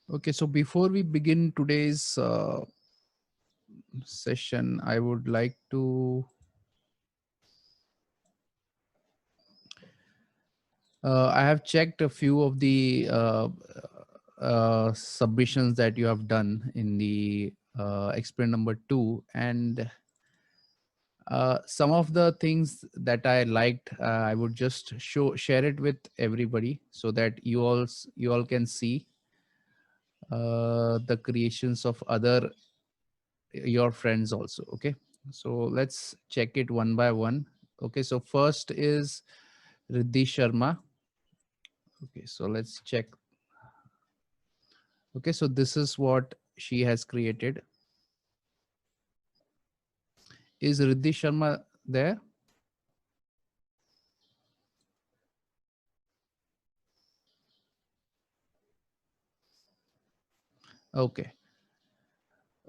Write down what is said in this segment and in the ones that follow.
Okay, so before we begin today's session, I would like to. I have checked a few of the submissions that you have done in the experiment number 2, and some of the things that I liked, I would just share it with everybody so that you all can see the creations of other your friends also. Okay, so let's check it one by one. Okay, so first is Riddhi Sharma. Okay, so let's check. Okay, so this is what she has created. Is Riddhi Sharma there? Okay.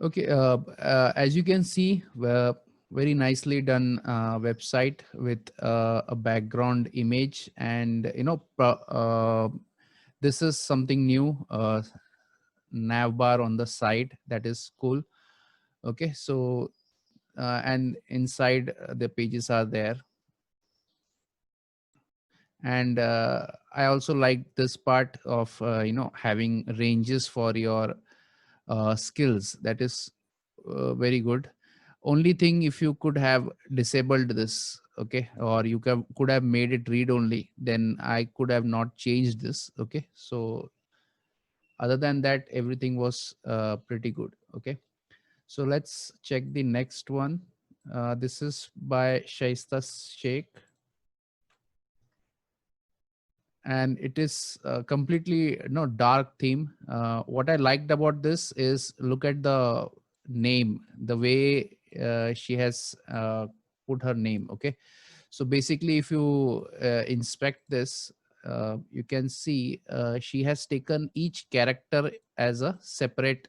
Okay, as you can see, very nicely done website with a background image, and this is something new, nav bar on the side. That is cool. Okay, so and inside the pages are there, and I also like this part of having ranges for your skills. That is very good. Only thing, if you could have disabled this, okay, or you could have made it read only, then I could have not changed this. Okay, so other than that, everything was pretty good. Okay, so let's check the next one. This is by Shaista Sheikh, and it is completely dark theme. What I liked about this is, look at the name, the way she has put her name. Okay, so basically if you inspect this, you can see she has taken each character as a separate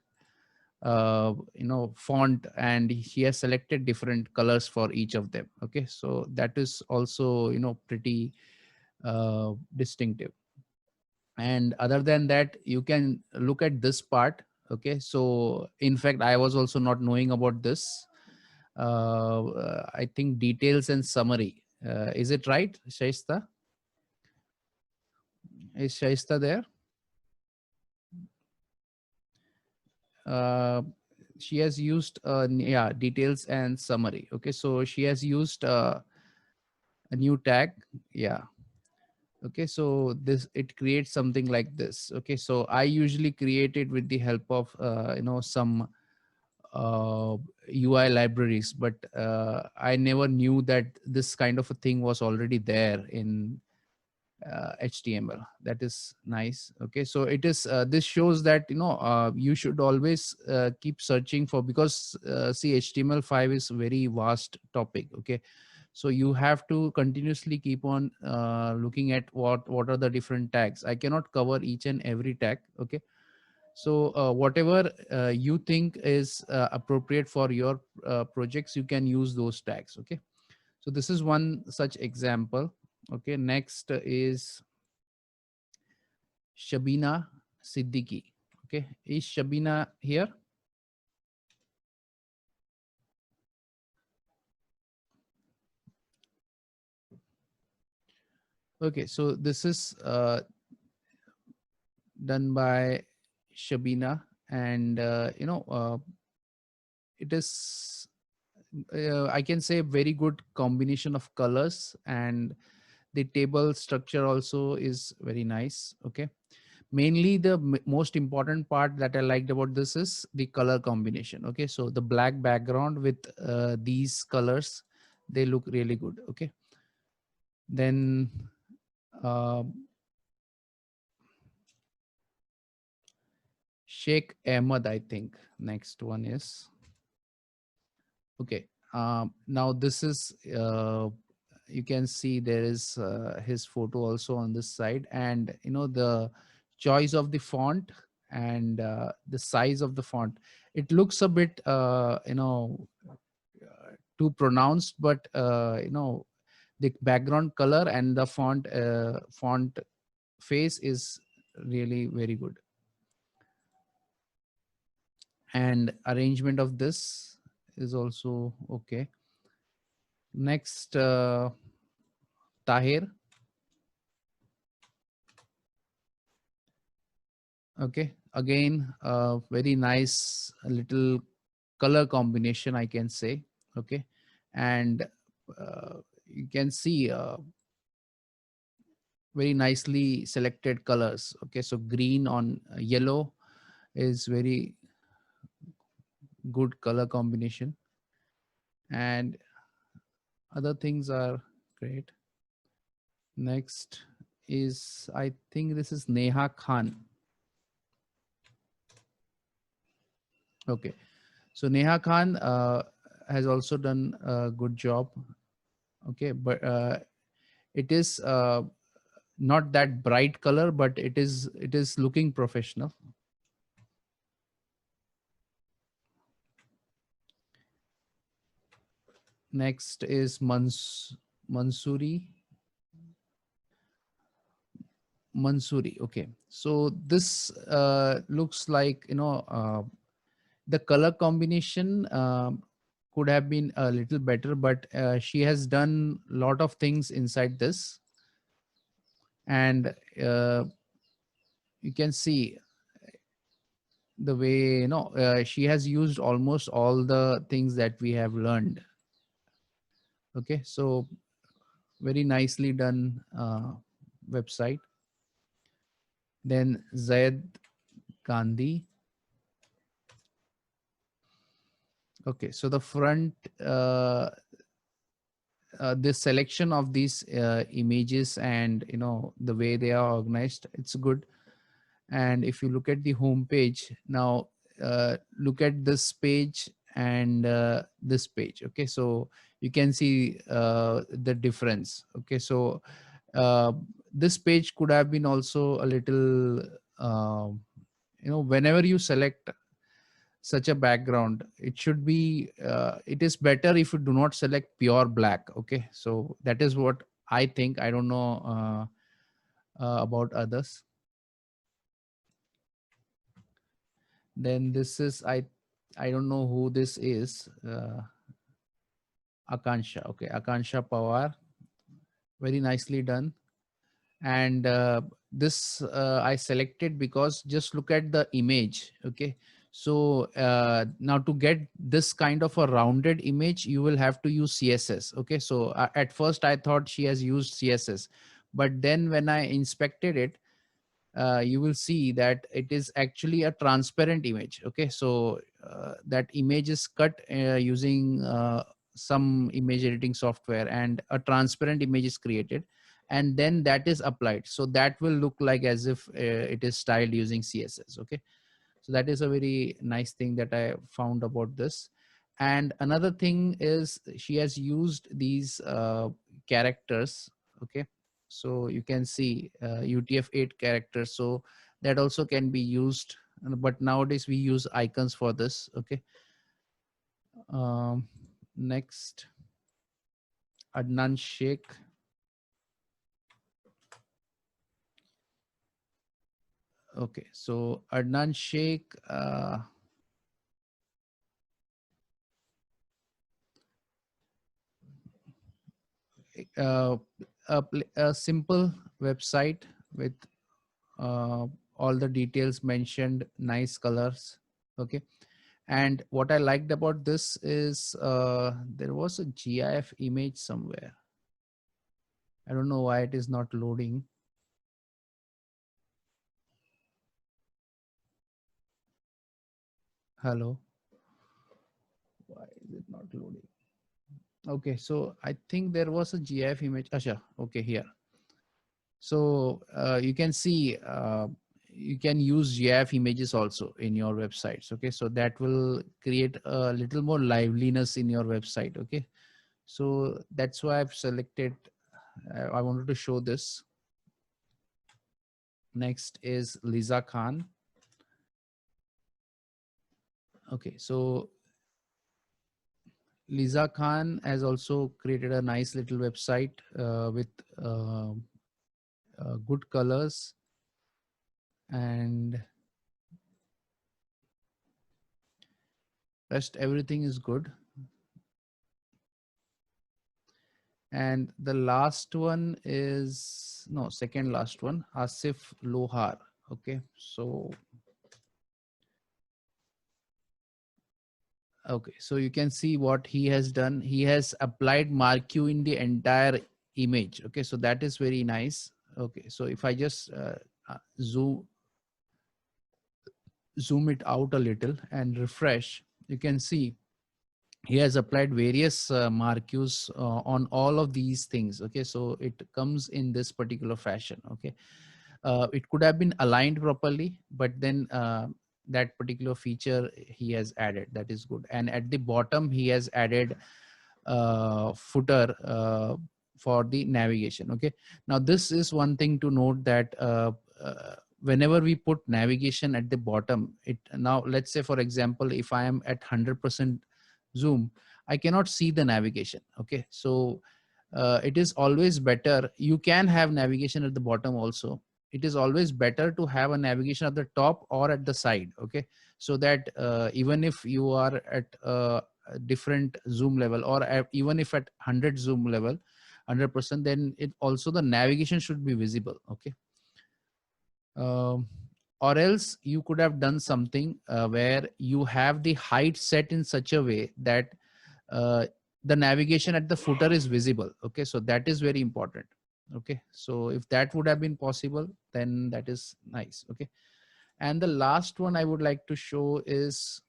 font, and she has selected different colors for each of them. Okay, so that is also pretty distinctive. And other than that, you can look at this part. Okay, so in fact, I was also not knowing about this. I think details and summary, is it right, Shaista? Is Shaista there? uh, she has used yeah, details and summary. Okay, so she has used a new tag. Yeah. Okay, so this, it creates something like this. Okay, so I usually create it with the help of some UI libraries, but I never knew that this kind of a thing was already there in HTML. That is nice. Okay, so it is this shows that you should always keep searching for, because see, HTML5 is very vast topic. Okay, so you have to continuously keep on looking at what are the different tags. I cannot cover each and every tag. Okay, so whatever you think is appropriate for your projects, you can use those tags. Okay, so this is one such example. Okay, next is Shabina Siddiqui. Okay, is Shabina here? Okay, so this is done by Shabina, and it is I can say very good combination of colors, and the table structure also is very nice. Okay, mainly the most important part that I liked about this is the color combination. Okay, so the black background with these colors, they look really good. Okay, then uh, Sheikh Ahmed, I think next one is. Okay, now this is you can see there is his photo also on this side, and the choice of the font and the size of the font, it looks a bit too pronounced, but the background color and the font face is really very good. and arrangement of this is also okay. Next, Tahir. Okay, again, very nice little color combination, I can say. Okay, and you can see very nicely selected colors. Okay, so green on yellow is very good color combination, and other things are great. Next is, I think this is Neha Khan. Okay, so Neha Khan has also done a good job. Okay, but it is not that bright color, but it is looking professional. Next is Mansuri. Mansuri. Okay, so this looks like, the color combination could have been a little better, but she has done a lot of things inside this, and you can see the way, she has used almost all the things that we have learned. Okay, so very nicely done website. Then Zayed Gandhi. Okay, so the front, this selection of these images, and the way they are organized, it's good. And if you look at the home page now, look at this page and this page. Okay, so you can see the difference. Okay, so uh, this page could have been also a little, whenever you select such a background, it should be, it is better if you do not select pure black. Okay, so that is what I think. I don't know about others. Then this is, I don't know who this is. Akansha. Okay, Akansha Pawar. Very nicely done. And this I selected because just look at the image. Okay, so now to get this kind of a rounded image, you will have to use CSS. Okay, so at first I thought she has used CSS, but then when I inspected it, you will see that it is actually a transparent image. Okay, so that image is cut using some image editing software, and a transparent image is created, and then that is applied, so that will look like as if it is styled using CSS. Okay, so that is a very nice thing that I found about this. And another thing is, she has used these characters. Okay, so you can see UTF-8 characters, so that also can be used. But nowadays we use icons for this. Okay, um, next, Adnan Sheikh. Okay, so Adnan Sheikh, uh, a simple website with uh, all the details mentioned, nice colors. Okay, and what I liked about this is there was a GIF image somewhere. I don't know why it is not loading. Hello, why is it not loading? Okay, so I think there was a GIF image. Asha, okay, here. So you can see, you can use GIF images also in your websites. Okay, so that will create a little more liveliness in your website. Okay, so that's why I've selected, I wanted to show this. Next is Liza Khan. Okay, so Liza Khan has also created a nice little website with uh, good colors, and Rest everything is good. And the last one is, no, second last one, Asif Lohar. Okay, so okay, so you can see what he has done. He has applied marquee in the entire image. Okay, so that is very nice. Okay, so if I just zoom it out a little and refresh, you can see he has applied various marquees on all of these things. Okay, so it comes in this particular fashion. Okay, it could have been aligned properly, but then that particular feature he has added, that is good. And at the bottom he has added footer for the navigation. Okay, now this is one thing to note, that whenever we put navigation at the bottom, it now, let's say for example, if I am at 100% zoom, I cannot see the navigation. Okay, so it is always better, you can have navigation at the bottom also. It is always better to have a navigation at the top or at the side. Okay, so that even if you are at a different zoom level, or even if at 100 zoom level, 100%, then it also, the navigation should be visible. Okay, um, or else you could have done something where you have the height set in such a way that uh, the navigation at the footer is visible. Okay, so that is very important. Okay, so if that would have been possible, then that is nice. Okay, and the last one I would like to show is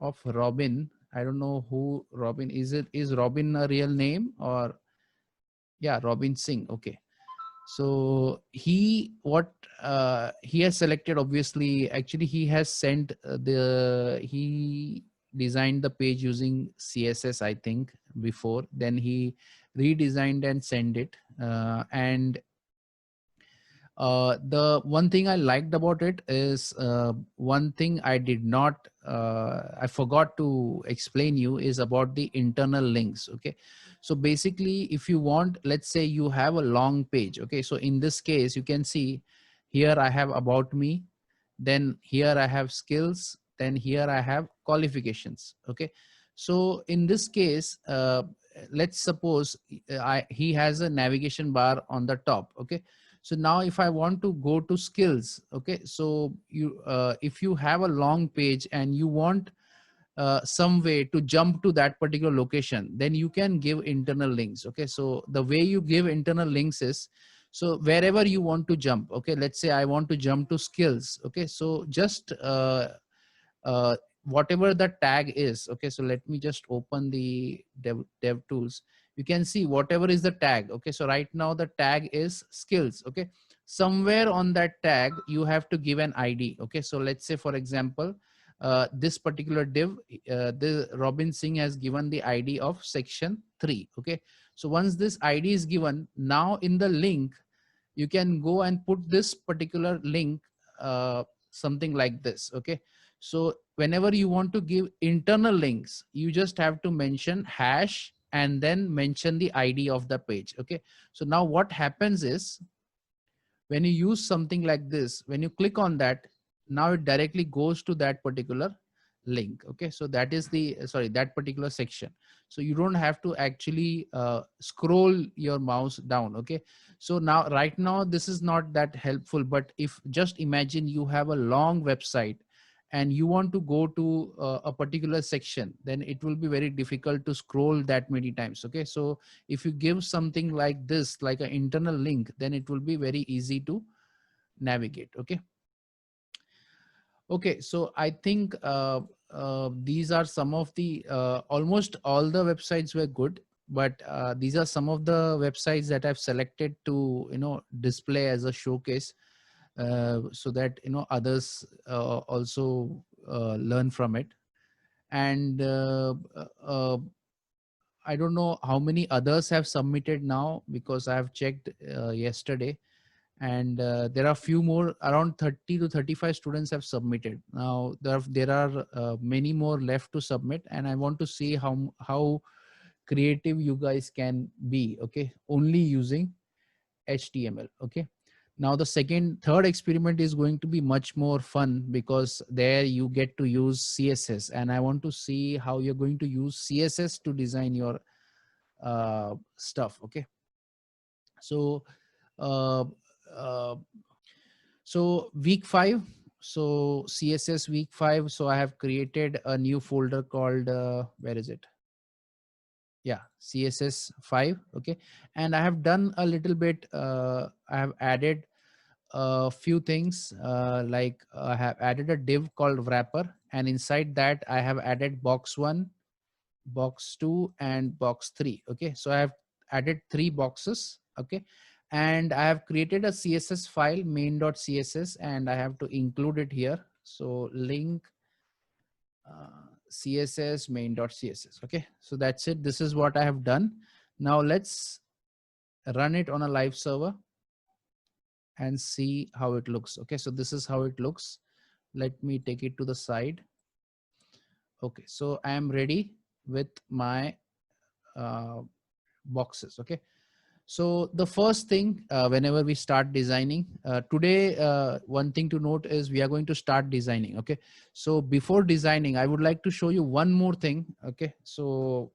of Robin. I don't know who Robin is. It is Robin a real name, or yeah, Robin Singh. Okay, so he has selected, obviously, actually he has sent he designed the page using CSS, I think, before. Then he redesigned and sent it. And the one thing I liked about it is, one thing I forgot to explain you, is about the internal links. Okay, so basically, if you want, let's say you have a long page. Okay, so in this case, you can see here I have about me, then here I have skills, then here I have qualifications. Okay, so in this case, let's suppose he has a navigation bar on the top. Okay, so now if I want to go to skills, okay, so you if you have a long page and you want some way to jump to that particular location, then you can give internal links. Okay, so the way you give internal links is, so wherever you want to jump, okay, let's say I want to jump to skills. Okay, so just uh, whatever the tag is. Okay, so let me just open the dev tools. You can see whatever is the tag. Okay, so right now the tag is skills. Okay, somewhere on that tag you have to give an ID. Okay, so let's say for example, this particular div, the Robin Singh has given the ID of section 3. Okay, so once this ID is given, now in the link you can go and put this particular link, something like this. Okay, so whenever you want to give internal links, you just have to mention hash and then mention the ID of the page. Okay, so now what happens is, when you use something like this, when you click on that, now it directly goes to that particular link. Okay, so that is the, sorry, that particular section. So you don't have to actually scroll your mouse down. Okay, so now right now this is not that helpful, but if just imagine you have a long website and you want to go to a particular section, then it will be very difficult to scroll that many times. Okay, so if you give something like this, like an internal link, then it will be very easy to navigate. Okay, okay, so I think these are some of the almost all the websites were good, but these are some of the websites that I've selected to, display as a showcase, so that others also learn from it. And I don't know how many others have submitted now, because I have checked yesterday, and there are few more, around 30 to 35 students have submitted. Now there are many more left to submit, and I want to see how creative you guys can be. Okay, only using HTML. Okay, Now the third experiment is going to be much more fun, because there you get to use CSS, and I want to see how you're going to use CSS to design your stuff. Okay. So, uh, uh, so week 5, so CSS week 5. So I have created a new folder called, where is it? Yeah, CSS 5. Okay. And I have done a little bit, I have added a few things, like I have added a div called wrapper, and inside that I have added box 1, box 2, and box 3. Okay, so I have added 3 boxes. Okay, and I have created a CSS file, main.css, and I have to include it here. So link CSS main.css. Okay, so that's it. This is what I have done. Now let's run it on a live server and see how it looks. Okay, so this is how it looks. Let me take it to the side. Okay, so I am ready with my uh, boxes. Okay, so the first thing, whenever we start designing today, one thing to note is we are going to start designing. Okay, so before designing, I would like to show you one more thing. Okay, so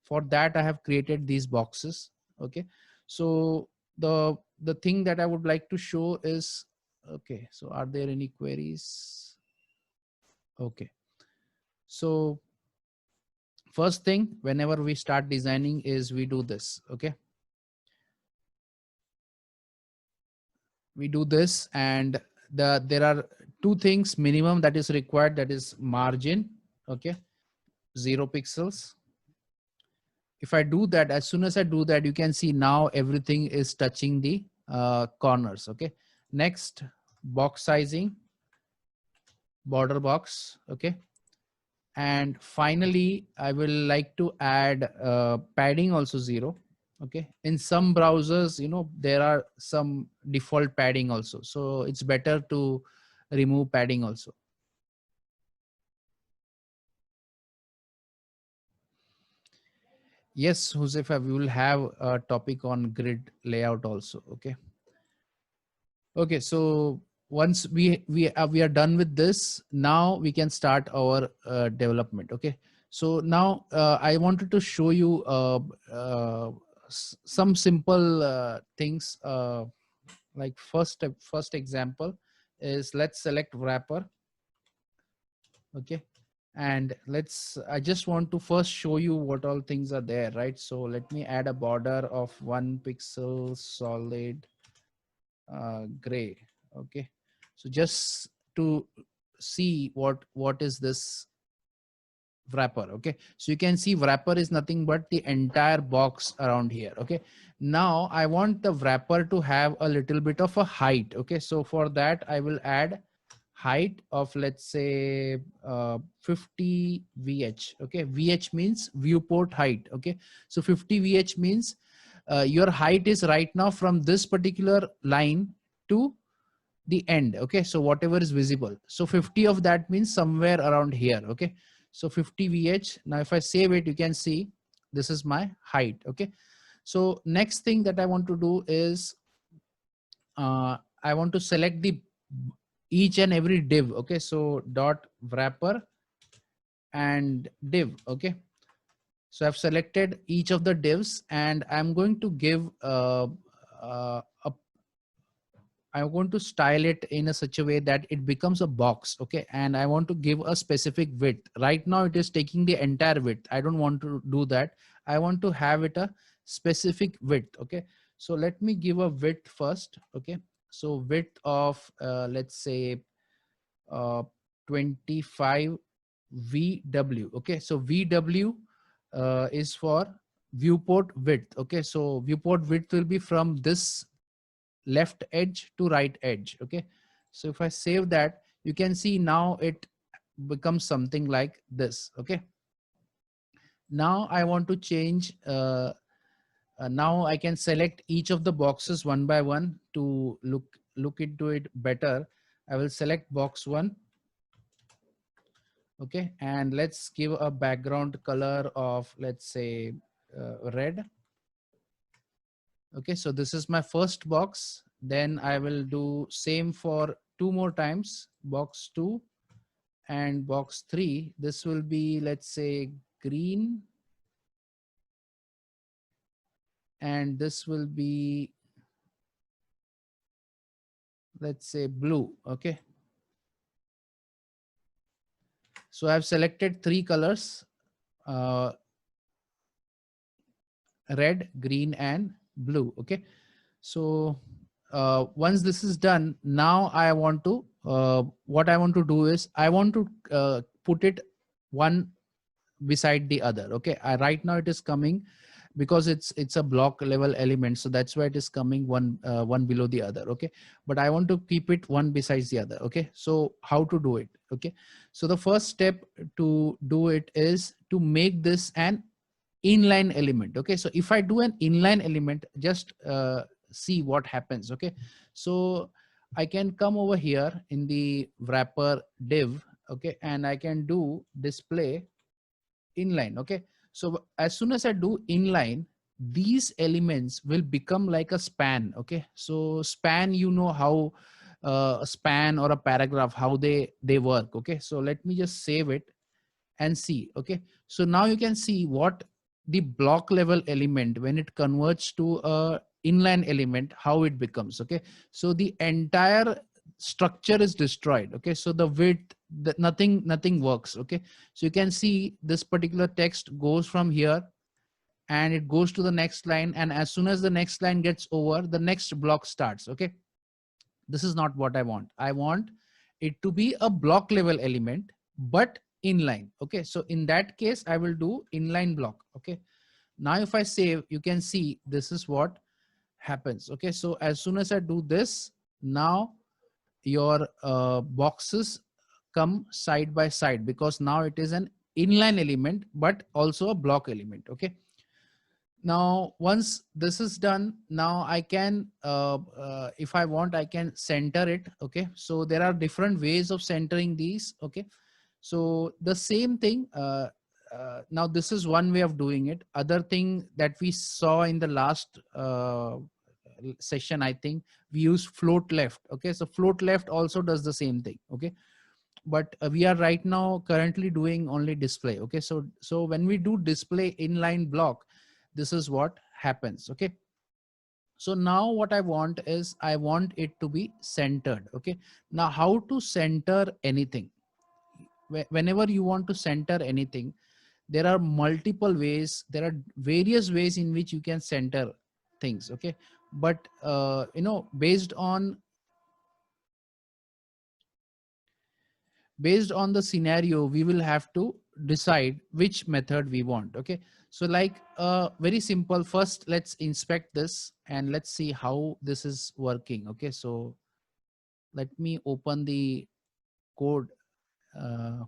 for that I have created these boxes. Okay, so the thing that I would like to show is, okay, so are there any queries? Okay, so first thing, whenever we start designing, is we do this. Okay, we do this, and there are two things minimum that is required, that is margin. Okay, 0 pixels. If I do that, as soon as I do that, you can see now everything is touching the corners. Okay, next, box sizing, border box. Okay, and finally I will like to add padding also 0. Okay, in some browsers, there are some default padding also, so it's better to remove padding also. Yes, Josefa, we will have a topic on grid layout also. Okay. Okay, so once we are done with this, now we can start our development. Okay, so now I wanted to show you some simple things. Like first example is, let's select wrapper. Okay, and I just want to first show you what all things are there, right? So let me add a border of 1 pixel solid gray. Okay, so just to see what is this wrapper. Okay, so you can see wrapper is nothing but the entire box around here. Okay, now I want the wrapper to have a little bit of a height. Okay, so for that I will add height of, let's say, 50 vh. Okay, vh means viewport height. Okay, so 50 vh means your height is right now from this particular line to the end. Okay, so whatever is visible, so 50 of that means somewhere around here. Okay, so 50 vh. Now if I save it, you can see this is my height. Okay, so next thing that I want to do is I want to select the each and every div. Okay, so dot wrapper and div. Okay, so I've selected each of the divs, and I'm going to give a I want to style it in a such a way that it becomes a box. Okay, and I want to give a specific width. Right now it is taking the entire width. I don't want to do that. I want to have it a specific width. Okay, so let me give a width first. Okay, so width of let's say uh, 25 VW. Okay, so VW is for viewport width. Okay, so viewport width will be from this left edge to right edge. Okay, so if I save that, you can see now it becomes something like this. Okay, now I want to change now I can select each of the boxes one by one to look into it better. I will select box 1. Okay, and let's give a background color of, let's say, red. Okay, so this is my first box. Then I will do same for 2 more times, box 2 and box 3. This will be, let's say, green, and this will be, let's say, blue. Okay, so I've selected 3 colors, uh, red, green and blue. Okay, so once this is done, now I want to what I want to do is I want to put it one beside the other. Okay, right now it is coming because it's a block level element, so that's why it is coming one below the other. Okay, but I want to keep it one besides the other. Okay, so how to do it? Okay, so the first step to do it is to make this an inline element. Okay, so if I do an inline element, just see what happens. Okay, so I can come over here in the wrapper div. Okay, and I can do display inline. Okay, so as soon as I do inline, these elements will become like a span. Okay, so span, you know how a span or a paragraph, how they work. Okay, so let me just save it and see. Okay, so now you can see what the block level element, when it converts to a inline element, how it becomes. Okay, so the entire structure is destroyed. Okay, so the width, nothing works. Okay, so you can see this particular text goes from here and it goes to the next line, and as soon as the next line gets over, the next block starts. Okay, this is not what I want. I want it to be a block level element, but inline. Okay, so in that case, I will do inline block. Okay, now if I save, you can see this is what happens. Okay, so as soon as I do this, now your boxes come side by side because now it is an inline element, but also a block element. Okay, now once this is done, now I can if I want, I can center it. Okay, so there are different ways of centering these. Okay, so the same thing, now this is one way of doing it. Other thing that we saw in the last session, I think we use float left. Okay, so float left also does the same thing. Okay, but we are right now currently doing only display. Okay, so when we do display inline block, this is what happens. Okay, so now what I want is I want it to be centered. Okay, now how to center anything? Whenever you want to center anything, there are multiple ways, there are various ways in which you can center things. Okay, but based on the scenario, we will have to decide which method we want. Okay, so like very simple, first let's inspect this and let's see how this is working. Okay, so let me open the code. uh,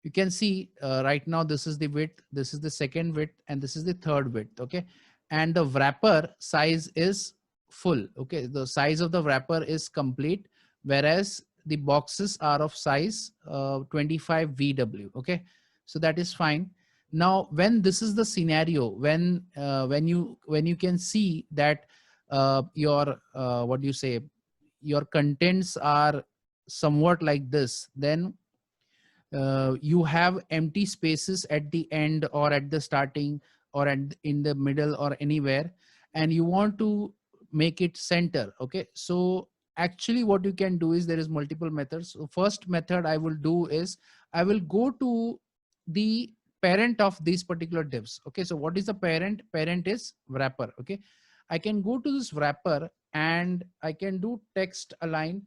you can see right now this is the width, this is the second width, and this is the third width. Okay, and the wrapper size is full. Okay, the size of the wrapper is complete, whereas the boxes are of size 25 VW. Okay, so that is fine. Now when this is the scenario, when you can see that your what do you say, your contents are somewhat like this, then you have empty spaces at the end or at the starting or in the middle or anywhere, and you want to make it center. Okay, so actually what you can do is there is multiple methods. So first method I will do is I will go to the parent of these particular divs. Okay, so what is the parent is wrapper. Okay, I can go to this wrapper and I can do text align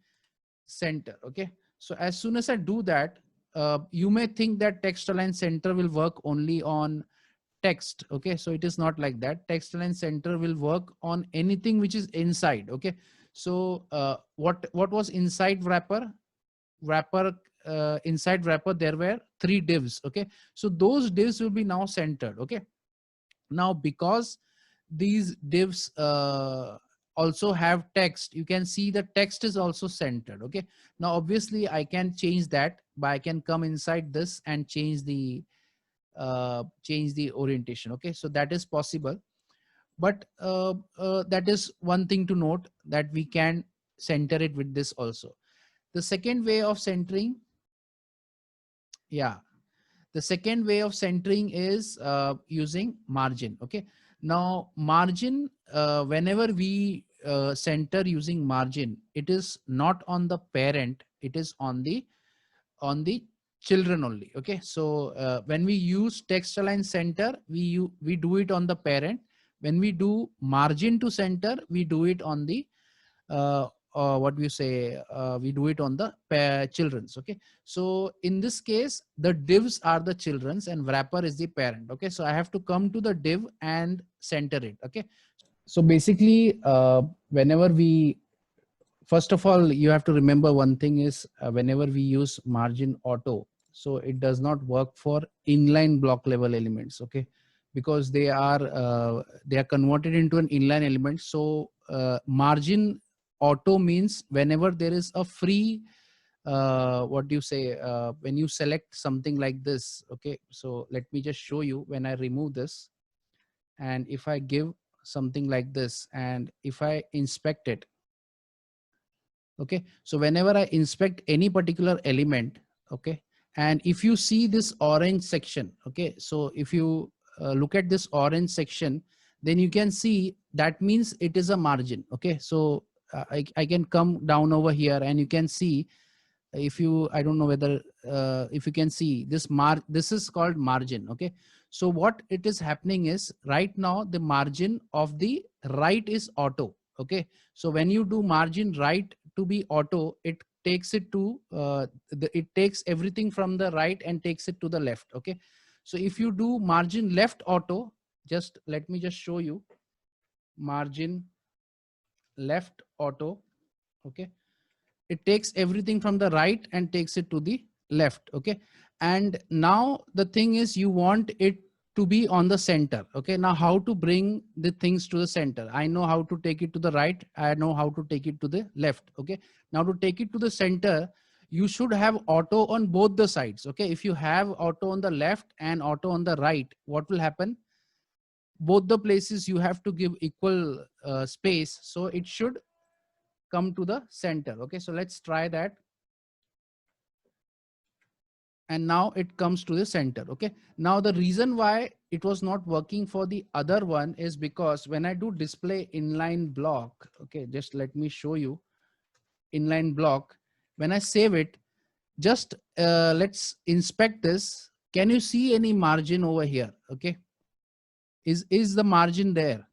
center. Okay, so as soon as I do that, you may think that text align center will work only on text. Okay, so it is not like that. Text align center will work on anything which is inside. Okay, so what was inside wrapper inside wrapper, there were 3 divs. Okay, so those divs will be now centered. Okay, now because these divs also have text, you can see the text is also centered. Okay, now obviously I can change that, but I can come inside this and change the orientation. Okay, so that is possible. But that is one thing to note, that we can center it with this also. The second way of centering, yeah, the second way of centering is using margin. Okay, now margin, whenever we center using margin, it is not on the parent, it is on the children only. Okay, so when we use text align center, we do it on the parent. When we do margin to center, we do it on the what we say, we do it on the children's. Okay, so in this case, the divs are the children's and wrapper is the parent. Okay, so I have to come to the div and center it. Okay, so basically, whenever we, first of all, you have to remember one thing is, whenever we use margin auto, so it does not work for inline block level elements. Okay, because they are converted into an inline element. So margin auto means whenever there is a free, what do you say, when you select something like this. Okay, so let me just show you. When I remove this, and if I give something like this, and if I inspect it, okay, so whenever I inspect any particular element, okay, and if you see this orange section, okay, so if you look at this orange section, then you can see that means it is a margin. Okay, so I can come down over here and you can see, if you, I don't know whether if you can see this this is called margin. Okay, so what it is happening is, right now the margin of the right is auto. Okay, so when you do margin right to be auto, it takes it to it takes everything from the right and takes it to the left. Okay, so if you do margin left auto, just let me just show you margin left auto. Okay, it takes everything from the right and takes it to the left. Okay, and now the thing is, you want it to be on the center. Okay, now how to bring the things to the center? I know how to take it to the right, I know how to take it to the left. Okay, now to take it to the center, you should have auto on both the sides. Okay, if you have auto on the left and auto on the right, what will happen? Both the places you have to give equal space, so it should come to the center. Okay, so let's try that. And now it comes to the center. Okay, now the reason why it was not working for the other one is because when I do display inline block, okay, just let me show you inline block. When I save it, just let's inspect this. Can you see any margin over here? Okay, is the margin there?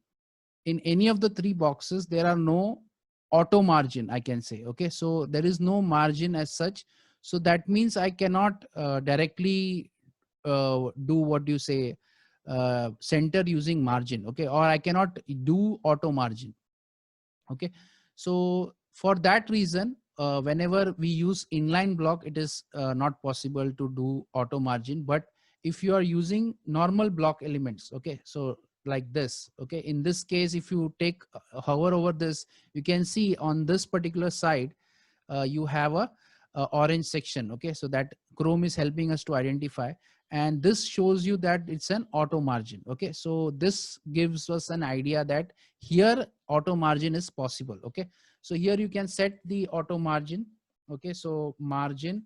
In any of the three boxes, there are no auto margin, I can say. Okay, so there is no margin as such. So that means I cannot directly do, what do you say, center using margin. Okay, or I cannot do auto margin. Okay, so for that reason, whenever we use inline block, it is not possible to do auto margin. But if you are using normal block elements, okay, so like this, okay, in this case, if you take hover over this, you can see on this particular side, you have a orange section. Okay, so that Chrome is helping us to identify, and this shows you that it's an auto margin. Okay, so this gives us an idea that here auto margin is possible. Okay, so here you can set the auto margin. Okay, so margin,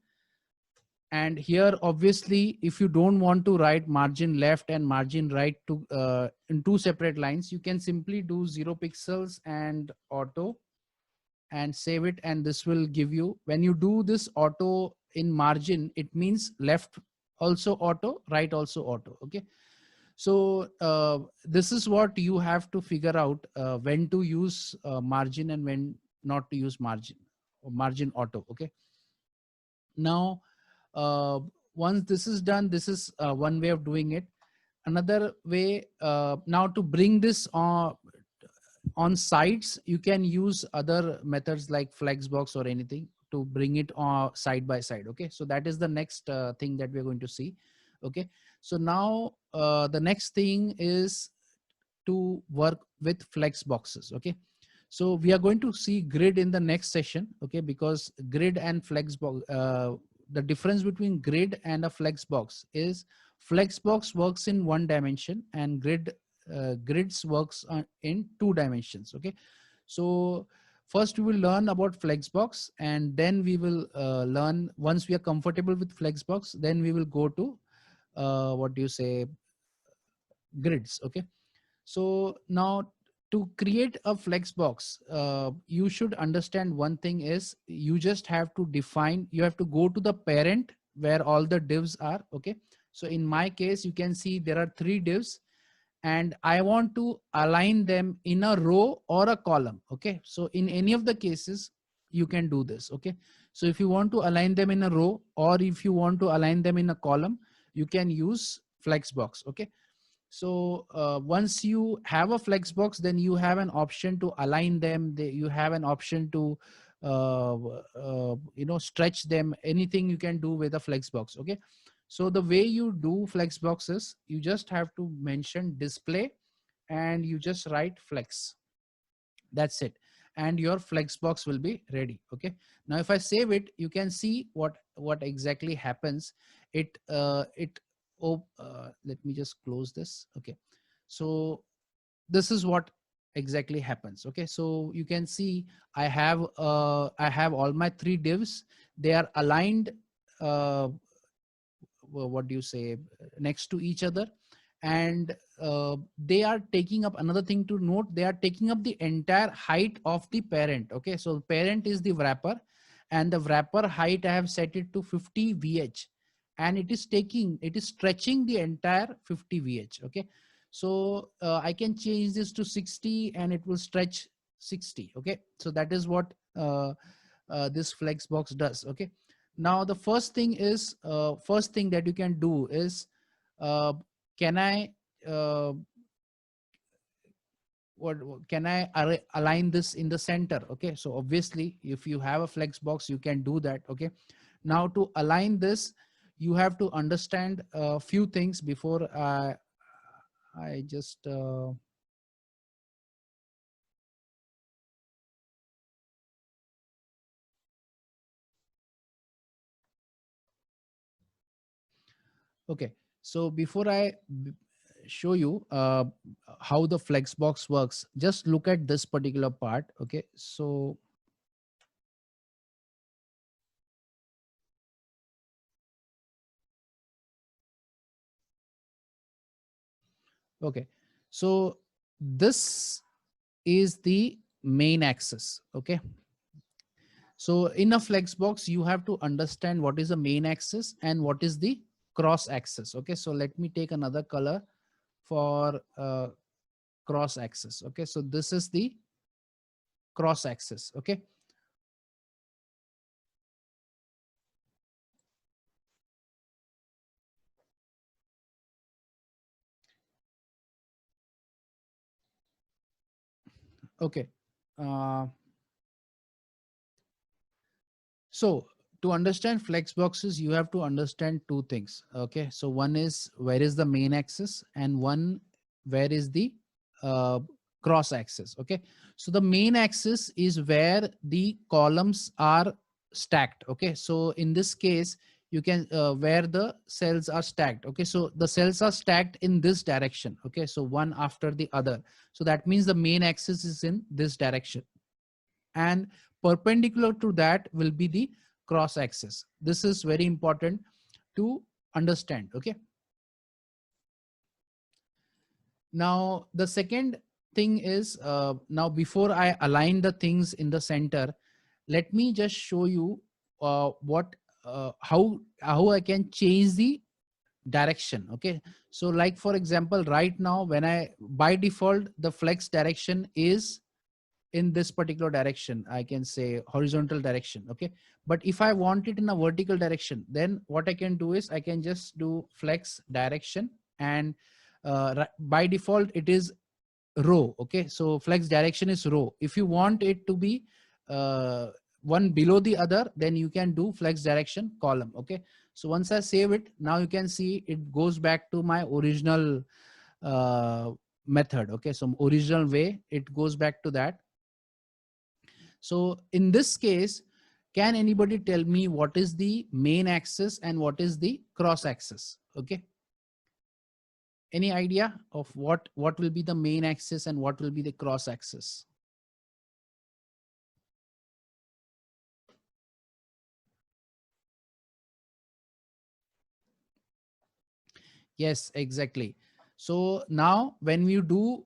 and here obviously if you don't want to write margin left and margin right to in two separate lines, you can simply do 0 pixels and auto and save it, and this will give you, when you do this auto in margin, it means left also auto, right also auto. Okay, so this is what you have to figure out, when to use margin and when not to use margin or margin auto. Okay, now once this is done, this is one way of doing it. Another way, now to bring this on sides, you can use other methods like flexbox or anything to bring it side by side. Okay, so that is the next thing that we're going to see. Okay, so now the next thing is to work with flex boxes. Okay, so we are going to see grid in the next session. Okay, because grid and flex box, the difference between grid and a flex box is flex box works in one dimension and grid grids works in 2 dimensions. Okay, so first we will learn about Flexbox, and then we will learn, once we are comfortable with Flexbox, then we will go to what do you say, grids. Okay, so now to create a Flexbox, you should understand one thing is you just have to define, you have to go to the parent where all the divs are. Okay, so in my case, you can see there are 3 divs, and I want to align them in a row or a column. Okay, so in any of the cases, you can do this. Okay, so if you want to align them in a row, or if you want to align them in a column, you can use Flexbox. Okay, so once you have a Flexbox, then you have an option to align them. You have an option to stretch them. Anything you can do with a Flexbox. Okay, so the way you do Flexbox is you just have to mention display, and you just write flex. That's it, and your Flexbox will be ready. Okay, now if I save it, you can see what exactly happens. Let me just close this. Okay, so this is what exactly happens. Okay, so you can see I have all my 3 divs. They are aligned, what do you say, next to each other, and they are taking up, another thing to note, they are taking up the entire height of the parent. Okay, so parent is the wrapper, and the wrapper height I have set it to 50 vh, and it is stretching the entire 50 vh. Okay, so I can change this to 60, and it will stretch 60. Okay, so that is what this Flexbox does. Okay, now the first thing that you can do is, can I uh, can I align this in the center? Okay, so obviously if you have a Flexbox, you can do that. Okay, now to align this, you have to understand a few things before I just okay, so before I show you how the Flexbox works, just look at this particular part. Okay, so okay, so this is the main axis. Okay, so in a Flexbox, you have to understand what is the main axis and what is the cross axis. Okay, so let me take another color for cross axis. Okay, so this is the cross axis. Okay, okay. Uh, So to understand Flexboxes, you have to understand 2 things. Okay, so one is where is the main axis, and one where is the uh, cross axis. Okay, so the main axis is where the columns are stacked. Okay, so in this case, you can where the cells are stacked. Okay, so the cells are stacked in this direction. Okay, so one after the other. So that means the main axis is in this direction, and perpendicular to that will be the cross axis. This is very important to understand. Okay, now the second thing is, now before I align the things in the center, let me just show you what how I can change the direction. Okay, so like for example, right now, when I, by default, the flex direction is in this particular direction, I can say horizontal direction. Okay, but if I want it in a vertical direction, then what I can do is I can just do flex direction, and by default it is row. Okay, so flex direction is row. If you want it to be one below the other, then you can do flex direction column. Okay, so once I save it, now you can see it goes back to my original method. Okay, so original way, it goes back to that. So in this case, can anybody tell me what is the main axis and what is the cross axis? Okay. Any idea of what will be the main axis and what will be the cross axis? Yes, exactly. So now when you do,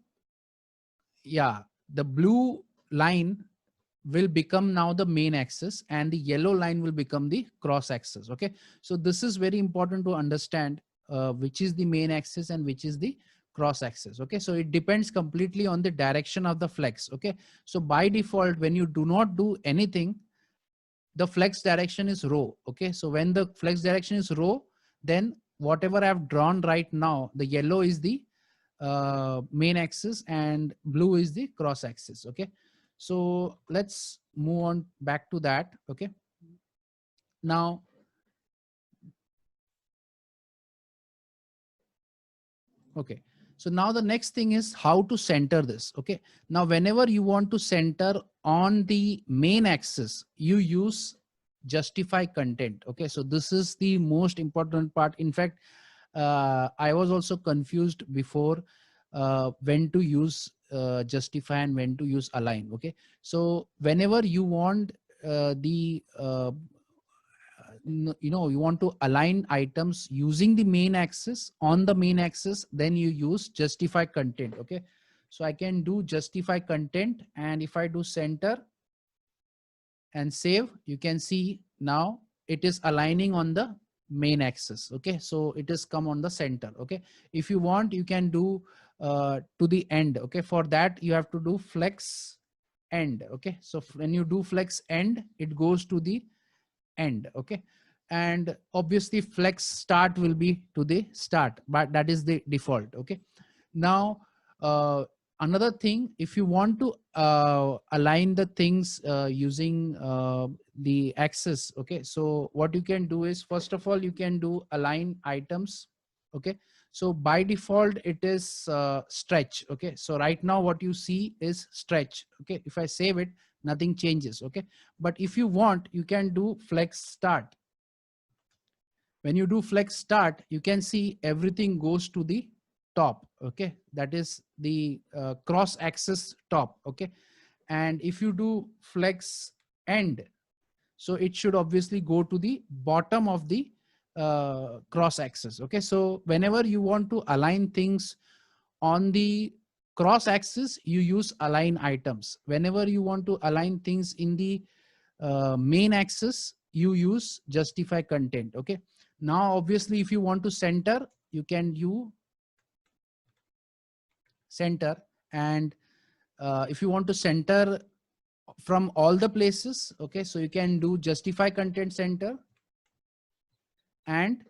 yeah, the blue line will become now the main axis and the yellow line will become the cross axis. Okay. So this is very important to understand which is the main axis and which is the cross axis. Okay. So it depends completely on the direction of the flex. Okay. So by default, when you do not do anything, the flex direction is rho. Okay. So when the flex direction is rho, then whatever I've drawn right now, the yellow is the main axis and blue is the cross axis. Okay. So let's move on back to that. Okay. Now, okay. So now the next thing is how to center this. Okay. Now, whenever you want to center on the main axis, you use justify content. Okay. So this is the most important part. In fact, I was also confused before when to use justify and when to use align. Okay. So whenever you want you want to align items using the main axis on the main axis, then you use justify content. Okay. So I can do justify content, and if I do center and save, you can see now it is aligning on the main axis. Okay. So it is come on the center. Okay. If you want, you can do to the end. Okay. For that, you have to do flex end. Okay. So when you do flex end, it goes to the end. Okay. And obviously flex start will be to the start, but that is the default. Okay. Now, another thing, if you want to align the things using the axis. Okay. So what you can do is, first of all, you can do align items. Okay. So by default, it is stretch. Okay. So right now what you see is stretch. Okay. If I save it, nothing changes. Okay. But if you want, you can do flex start. When you do flex start, you can see everything goes to the top. Okay. That is the cross axis top. Okay. And if you do flex end, so it should obviously go to the bottom of the cross axis. Okay. So whenever you want to align things on the cross axis, you use align items. Whenever you want to align things in the main axis, you use justify content. Okay. Now, obviously, if you want to center, you can use center. And if you want to center from all the places, okay, so you can do justify content center and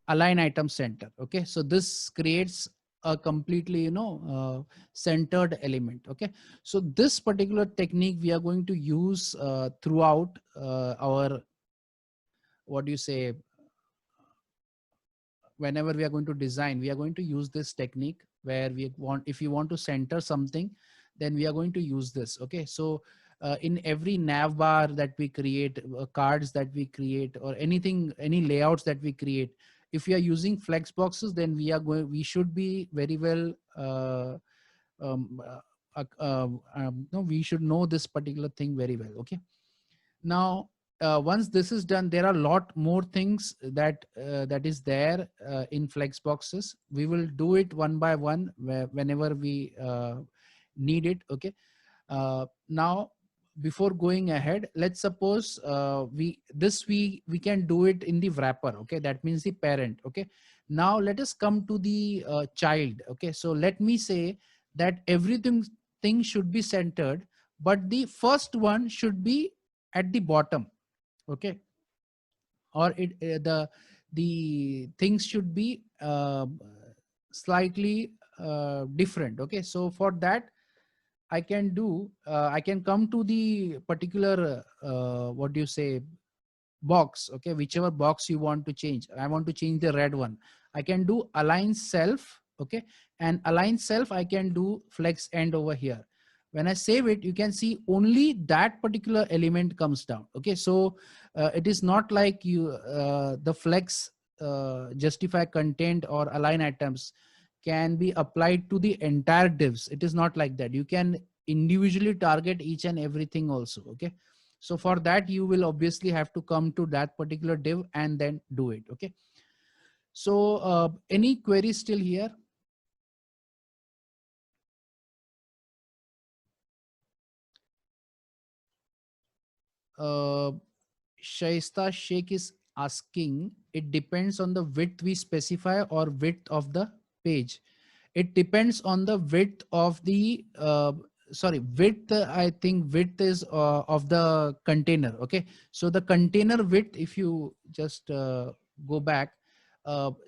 align item center. Okay. So this creates a completely, centered element. Okay. So this particular technique we are going to use throughout our, what do you say, whenever we are going to design, we are going to use this technique where we want, if you want to center something, then we are going to use this. Okay. So in every nav bar that we create, cards that we create, or anything, any layouts that we create, if we are using flex boxes, then we should be very well, no, we should know this particular thing very well. Okay. Now, once this is done, there are a lot more things that is there in Flexboxes. We will do it one by one whenever we need it. Okay. Now, before going ahead, let's suppose we can do it in the wrapper. Okay, that means the parent. Okay. Now let us come to the child. Okay, so let me say that everything thing should be centered, but the first one should be at the bottom. Okay. Or the things should be slightly different. Okay. So for that, I can come to the particular what do you say, box. Okay. Whichever box you want to change, I want to change the red one, I can do align self. Okay. And align self, I can do flex end over here. When I save it, you can see only that particular element comes down. Okay. So it is not like the flex justify content or align items can be applied to the entire divs. It is not like that. You can individually target each and everything also. Okay. So for that, you will obviously have to come to that particular div and then do it. Okay. So any queries still here? Uh, Shaista Sheikh is asking, it depends on the width we specify or width of the page. It depends on the width of the sorry, width. I think width is of the container. Okay, so the container width, if you just go back,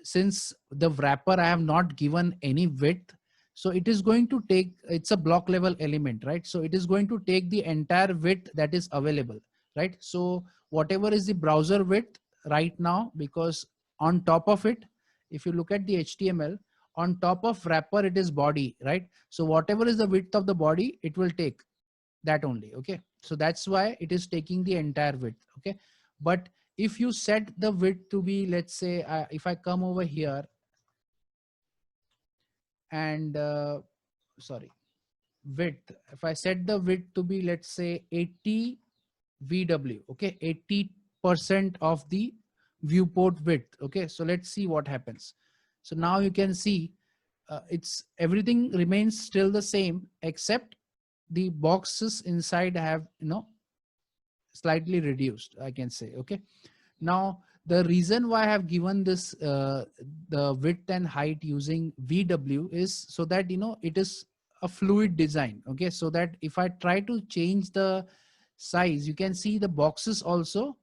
since the wrapper I have not given any width, so it is going to take, it's a block level element, right? So it is going to take the entire width that is available, right? So whatever is the browser width right now, because on top of it, if you look at the HTML, on top of wrapper it is body, right? So whatever is the width of the body, it will take that only. Okay, so that's why it is taking the entire width. Okay, but if you set the width to be, let's say, if I come over here and sorry, width, if I set the width to be, let's say, 80 VW, okay, 80% of the viewport width. Okay, so let's see what happens. So now you can see it's everything remains still the same, except the boxes inside have, slightly reduced, I can say. Okay, now the reason why I have given this the width and height using VW is so that it is a fluid design. Okay, so that if I try to change the size, you can see the boxes also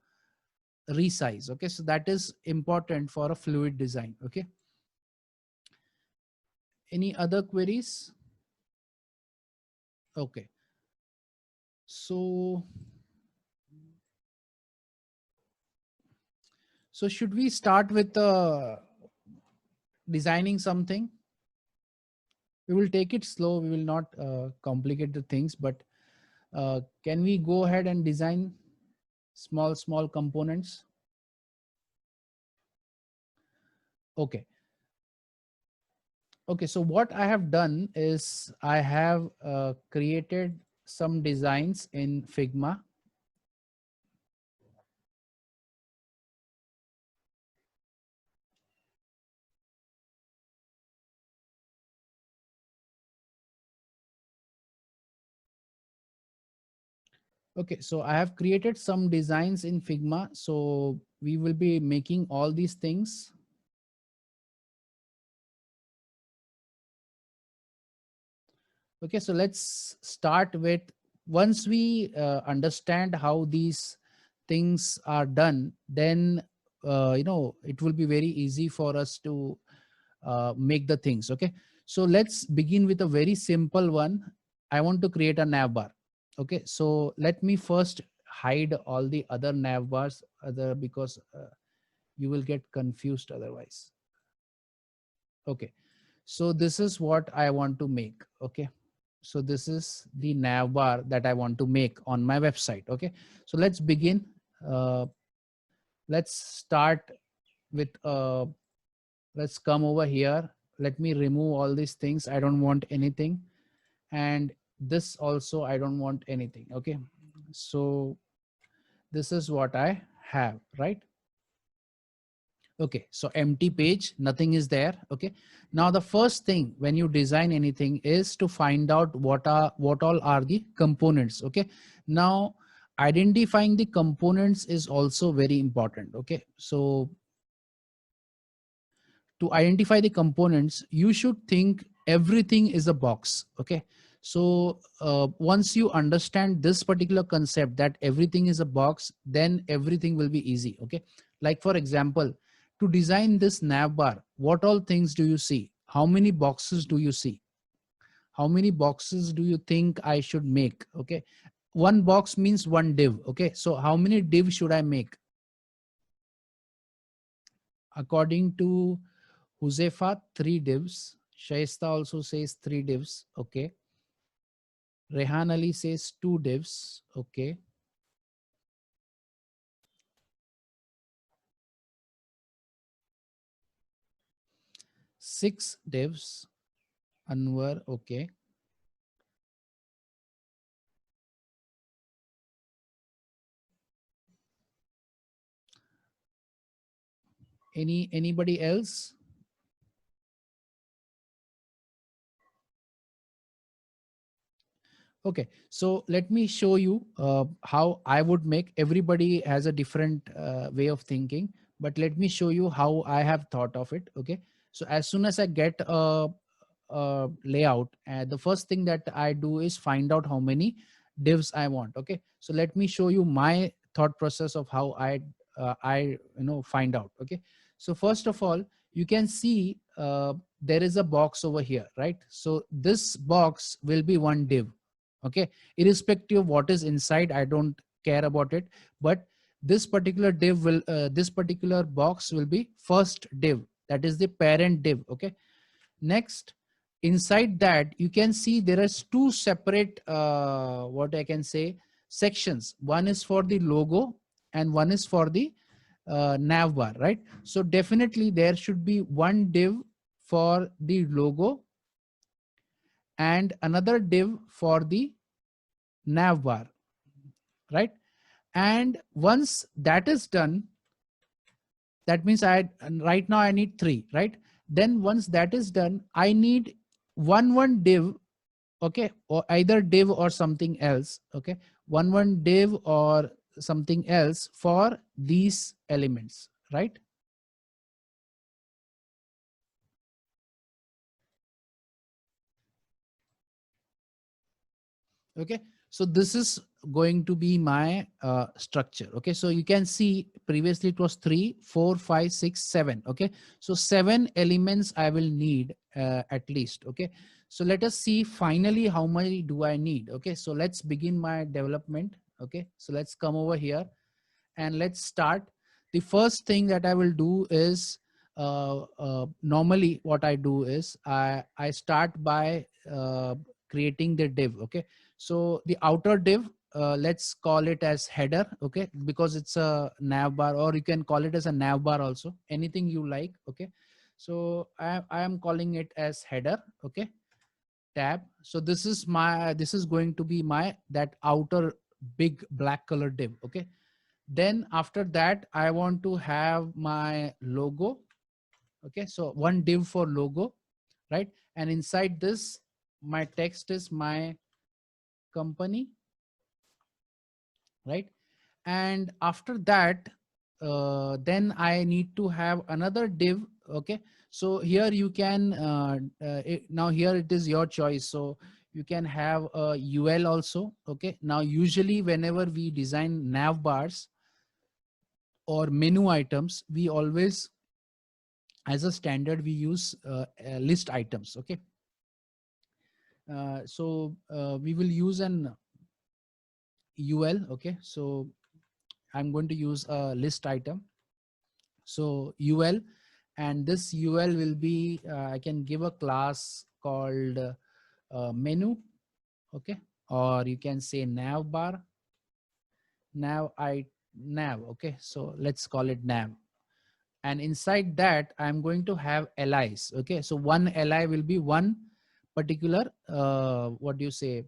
resize. Okay, so that is important for a fluid design. Okay, any other queries? Okay, so should we start with designing something? We will take it slow, we will not complicate the things, but can we go ahead and design small components? Okay. Okay, so what I have done is I have created some designs in Figma. Okay, so I have created some designs in Figma. So we will be making all these things. Okay, so let's start with, once we understand how these things are done, then it will be very easy for us to make the things. Okay, so let's begin with a very simple one. I want to create a nav bar. Okay, so let me first hide all the other nav bars, because you will get confused otherwise. Okay, so this is what I want to make. Okay, so this is the nav bar that I want to make on my website. Okay, so let's begin. uh, let's start with let's come over here. Let me remove all these things. I don't want anything, and this also I don't want anything. Okay, so this is what I have, right? Okay, so empty page, nothing is there. Okay, now the first thing when you design anything is to find out what all are the components. Okay, now identifying the components is also very important. Okay, so to identify the components, you should think everything is a box. Okay, so once you understand this particular concept that everything is a box, then everything will be easy. Okay, like for example, to design this nav bar, what all things do you see? How many boxes do you see? How many boxes do you think I should make? Okay, one box means one div. Okay, so how many div should I make? According to Huzefa, 3 divs. Shaista also says 3 divs. Okay. Rehan Ali says 2 divs. Okay. 6 divs. Anwar, okay. Anybody else? Okay, so let me show you how I would make. Everybody has a different way of thinking, but let me show you how I have thought of it. Okay, so as soon as I get a layout, the first thing that I do is find out how many divs I want. Okay, so let me show you my thought process of how I find out. Okay, so first of all, you can see there is a box over here, right? So this box will be one div. Okay, irrespective of what is inside, I don't care about it, but this particular div will this particular box will be first div, that is the parent div. Okay, next, inside that you can see there is two separate what I can say sections. One is for the logo and one is for the nav bar, right? So definitely there should be one div for the logo and another div for the nav bar, right? And once that is done, that means right now I need 3, right? Then once that is done, I need one div. Okay, or either div or something else. Okay, one div or something else for these elements, right? Okay, so this is going to be my structure. Okay, so you can see previously it was 3 4 5 6 7. Okay, so 7 elements I will need at least. Okay, so let us see finally how many do I need. Okay, so let's begin my development. Okay, so let's come over here and let's start. The first thing that I will do is normally what I do is I start by creating the div. Okay, so the outer div, let's call it as header. Okay, because it's a nav bar, or you can call it as a nav bar also, anything you like. Okay, so I am calling it as header. Okay, tab. So this is going to be my that outer big black color div. Okay, then after that I want to have my logo. Okay, so one div for logo, right? And inside this, my text is my company, right? And after that, then I need to have another div. Okay, so here you can now here it is your choice. So you can have a ul also. Okay, now usually whenever we design nav bars or menu items, we always, as a standard, we use list items. Okay, so we will use an ul. Okay, so I'm going to use a list item. So ul, and this ul will be I can give a class called menu. Okay, or you can say nav bar, nav. Okay, so let's call it nav. And inside that I'm going to have LIs. Okay, so one LI will be one particular what do you say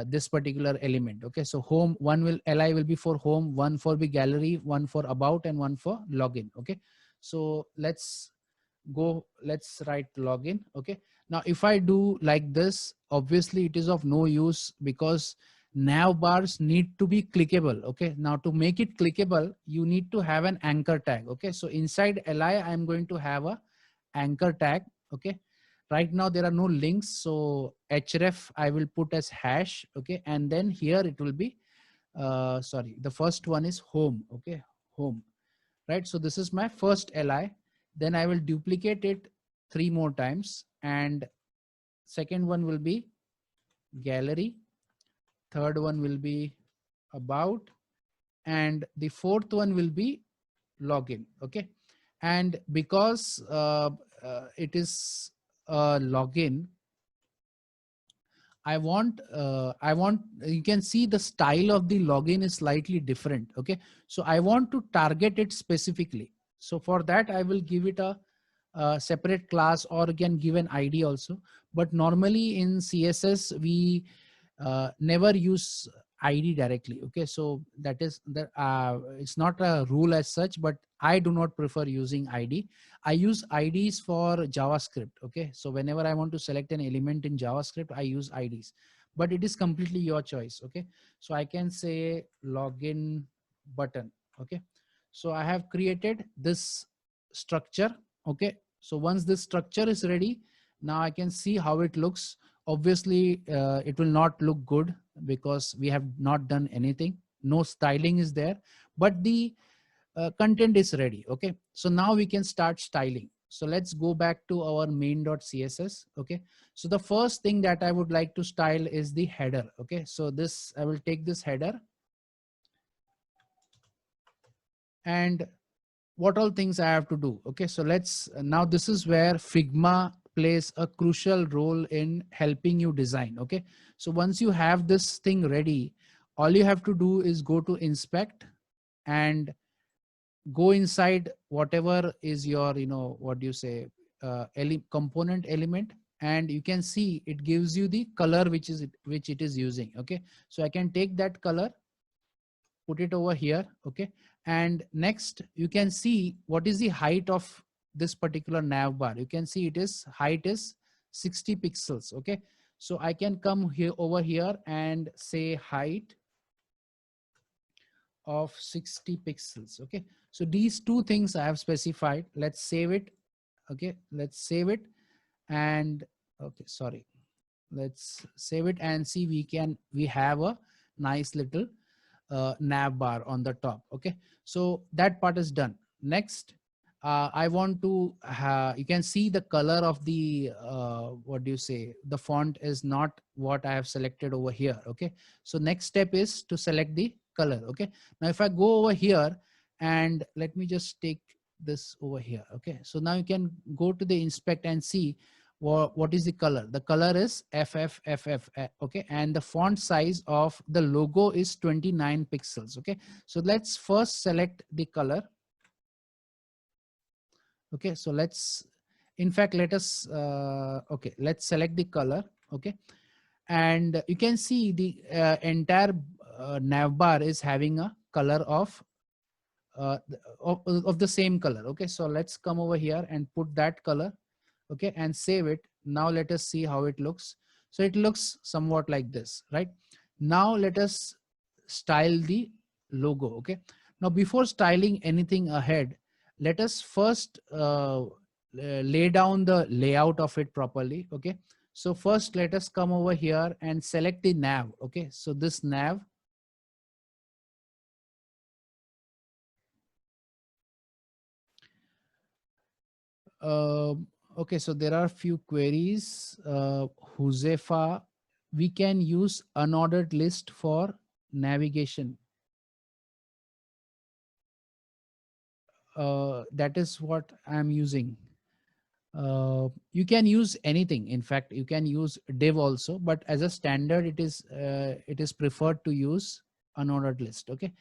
this particular element. Okay, so home, one will LI will be for home, one for the gallery, one for about, and one for login. Okay, so let's write login. Okay, now if I do like this, obviously it is of no use because nav bars need to be clickable. Okay, now to make it clickable, you need to have an anchor tag. Okay, so inside li I'm going to have a anchor tag. Okay, right now there are no links, so href I will put as hash. Okay, and then here it will be sorry, the first one is home. Okay, home, right? So this is my first li. Then I will duplicate it 3 more times, and second one will be gallery, third one will be about, and the fourth one will be login. Okay, and because it is a login, I want, you can see the style of the login is slightly different. Okay, so I want to target it specifically. So for that I will give it a separate class, or you can give an ID also. But normally in CSS, we never use ID directly. Okay, so that is the it's not a rule as such, but I do not prefer using ID. I use IDs for JavaScript. Okay, so whenever I want to select an element in JavaScript, I use IDs, but it is completely your choice. Okay, so I can say login button. Okay, so I have created this structure. Okay, so once this structure is ready, now I can see how it looks. Obviously it will not look good because we have not done anything, no styling is there, but the content is ready. Okay, so now we can start styling. So let's go back to our main.css. Okay, so the first thing that I would like to style is the header. Okay, so this, I will take this header, and what all things I have to do. Okay, so let's now, this is where Figma plays a crucial role in helping you design. Okay, so once you have this thing ready, all you have to do is go to inspect and go inside whatever is your, what do you say, component element, and you can see it gives you the color which it is using. Okay, so I can take that color, put it over here. Okay, and next you can see what is the height of this particular nav bar. You can see it is height is 60 pixels. Okay, so I can come here over here and say height of 60 pixels. Okay, so these two things I have specified. Let's save it. Okay, let's save it. And okay, sorry, let's save it and see, we have a nice little nav bar on the top. Okay, so that part is done. Next, I want to you can see the color of the what do you say, the font is not what I have selected over here. Okay, so next step is to select the color. Okay, now if I go over here and let me just take this over here. Okay, so now you can go to the inspect and see what is the color. The color is FFFF. Okay, and the font size of the logo is 29 pixels. Okay, so let's first select the color. Okay, so let's, in fact, let us okay, let's select the color. Okay, and you can see the entire nav bar is having a color of the same color. Okay, so let's come over here and put that color. Okay, and save it. Now let us see how it looks. So it looks somewhat like this, right? Now let us style the logo. Okay, now before styling anything ahead, let us first lay down the layout of it properly. Okay, so first let us come over here and select the nav. Okay, so this nav, okay, so there are a few queries. Huzefa, we can use unordered list for navigation. That is what I'm using. You can use anything. In fact, you can use div also, but as a standard, it is preferred to use unordered list. Okay.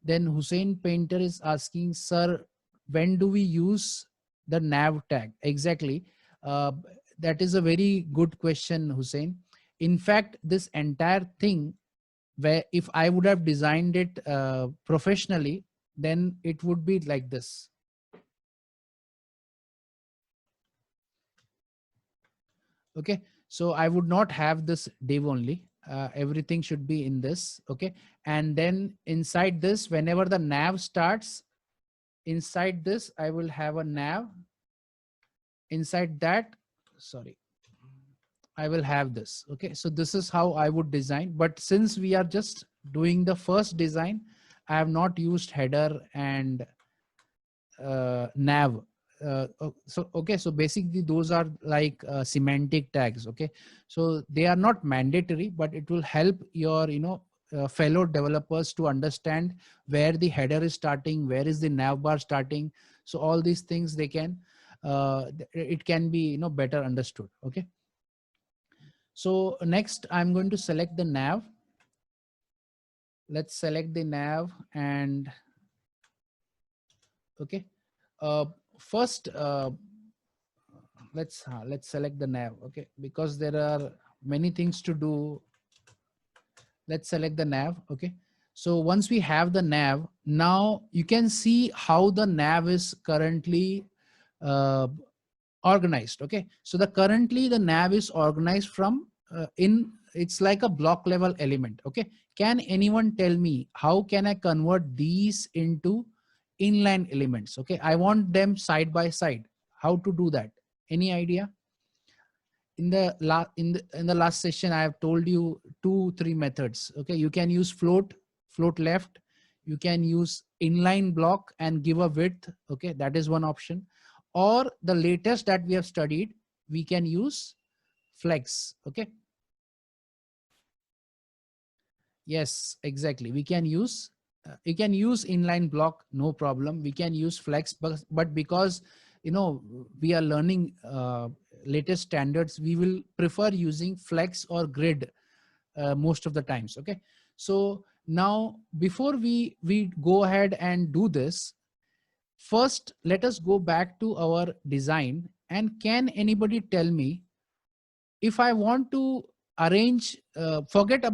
Then Hussein Painter is asking, sir, when do we use the nav tag? Exactly. Uh, that is a very good question, Hussein. In fact, this entire thing, where if I would have designed it professionally, then it would be like this. Okay, so I would not have this div only. Everything should be in this. Okay, and then inside this, whenever the nav starts, inside this I will have a nav. Inside that, sorry, I will have this. Okay, so this is how I would design. But since we are just doing the first design, I have not used header and nav. So okay, so basically those are like semantic tags. Okay, so they are not mandatory, but it will help your fellow developers to understand where the header is starting, where is the nav bar starting. So all these things, they can it can be better understood. Okay, so next I'm going to select the nav. Let's select the nav. And okay, first let's select the nav. Okay, because there are many things to do. Let's select the nav. Okay, so once we have the nav, now you can see how the nav is currently uh, organized. Okay, so the currently the nav is organized from in it's like a block level element. Okay, can anyone tell me how can I convert these into inline elements? Okay, I want them side by side. How to do that? Any idea? In the last session I have told you 2 3 methods. Okay, you can use float left, you can use inline block and give a width. Okay, that is one option. Or the latest that we have studied, we can use flex. Okay, yes, exactly, we can use you can use inline block, no problem. We can use flex, but because we are learning latest standards, we will prefer using flex or grid most of the times. Okay, so now before we go ahead and do this, first let us go back to our design. And can anybody tell me, if I want to arrange forget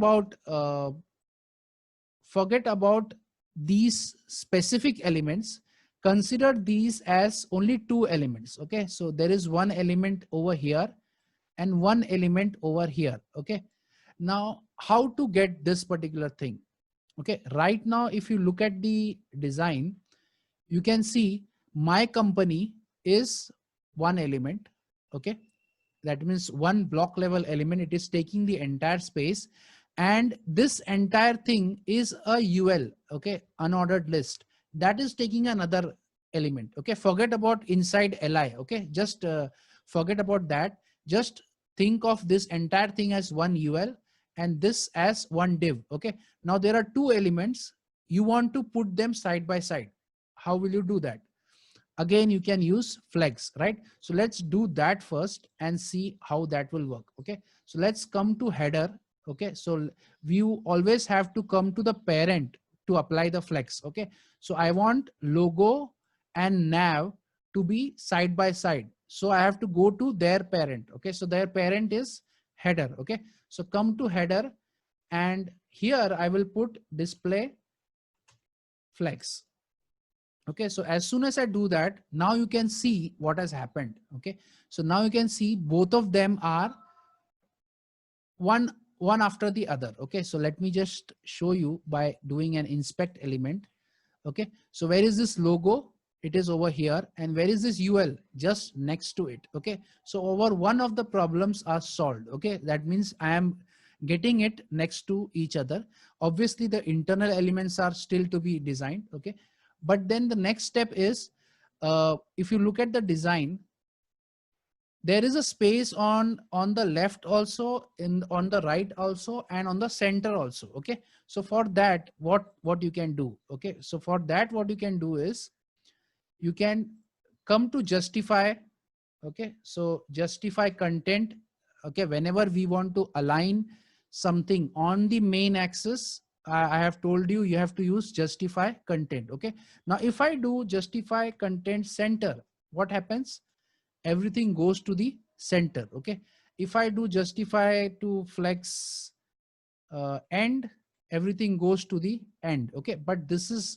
about these specific elements, consider these as only 2 elements. Okay, so there is one element over here and one element over here. Okay, now how to get this particular thing? Okay, right now if you look at the design, you can see my company is one element. Okay, that means one block level element, it is taking the entire space, and this entire thing is a ul. Okay, unordered list, that is taking another element. Okay, forget about inside li. Okay, just forget about that. Just think of this entire thing as one ul and this as one div. Okay, now there are 2 elements, you want to put them side by side. How will you do that? Again, you can use flex, right? So let's do that first and see how that will work. Okay, so let's come to header. Okay, so you always have to come to the parent to apply the flex. Okay, so I want logo and nav to be side by side, so I have to go to their parent. Okay, so their parent is header. Okay, so come to header, and here I will put display flex. Okay, so as soon as I do that, now you can see what has happened. Okay, so now you can see both of them are one after the other. Okay, so let me just show you by doing an inspect element. Okay, so where is this logo? It is over here. And where is this ul? Just next to it. Okay, so over one of the problems are solved. Okay, that means I am getting it next to each other. Obviously the internal elements are still to be designed. Okay, but then the next step is, if you look at the design, there is a space on the left also, on the right also, and on the center also. Okay, so for that, what you can do? Okay, so for that, what you can do is you can come to justify. Okay, so justify content. Okay, whenever we want to align something on the main axis, I have told you, you have to use justify content. Okay, now if I do justify content center, what happens? Everything goes to the center. Okay, if I do justify to flex end, everything goes to the end. Okay, but this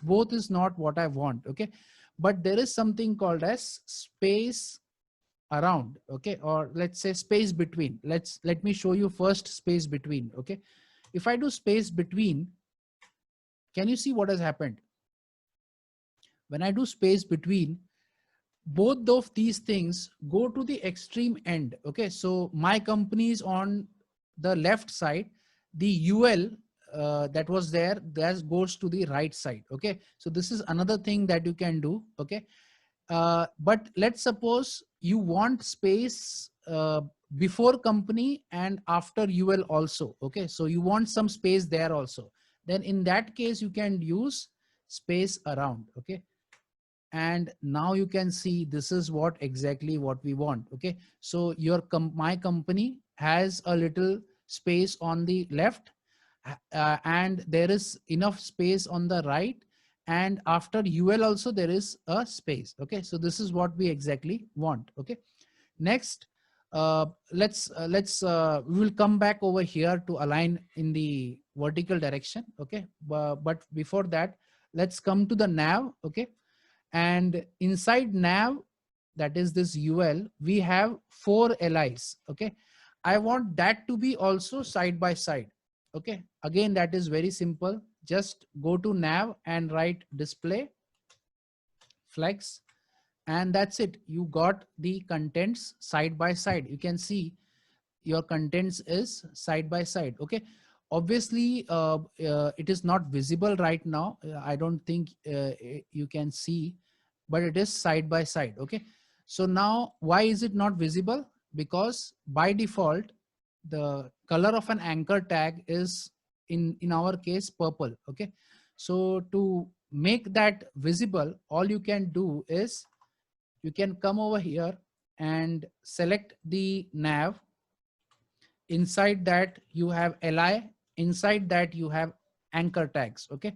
both is not what I want. Okay, but there is something called as space around. Okay, or let's say space between. Let me show you first space between. Okay, if I do space between, can you see what has happened? When I do space between, both of these things go to the extreme end. Okay, so my company is on the left side, the ul that was there, that goes to the right side. Okay, so this is another thing that you can do. Okay, but let's suppose you want space before company and after ul also. Okay, so you want some space there also. Then in that case you can use space around. Okay, and now you can see this is what exactly what we want. Okay, so my company has a little space on the left, and there is enough space on the right, and after ul also there is a space. Okay, so this is what we exactly want. Okay, Next, we will come back over here to align in the vertical direction. Okay, but before that, let's come to the nav. Okay, and inside nav, that is this UL, we have 4 LIs. Okay, I want that to be also side by side. Okay, again, that is very simple. Just go to nav and write display flex, and that's it. You got the contents side by side. You can see your contents is side by side. Okay, obviously it is not visible right now. I don't think you can see, but it is side by side. Okay, so now why is it not visible? Because by default the color of an anchor tag is in our case purple. Okay, so to make that visible, all you can do is you can come over here and select the nav. Inside that you have li, inside that you have anchor tags. Okay,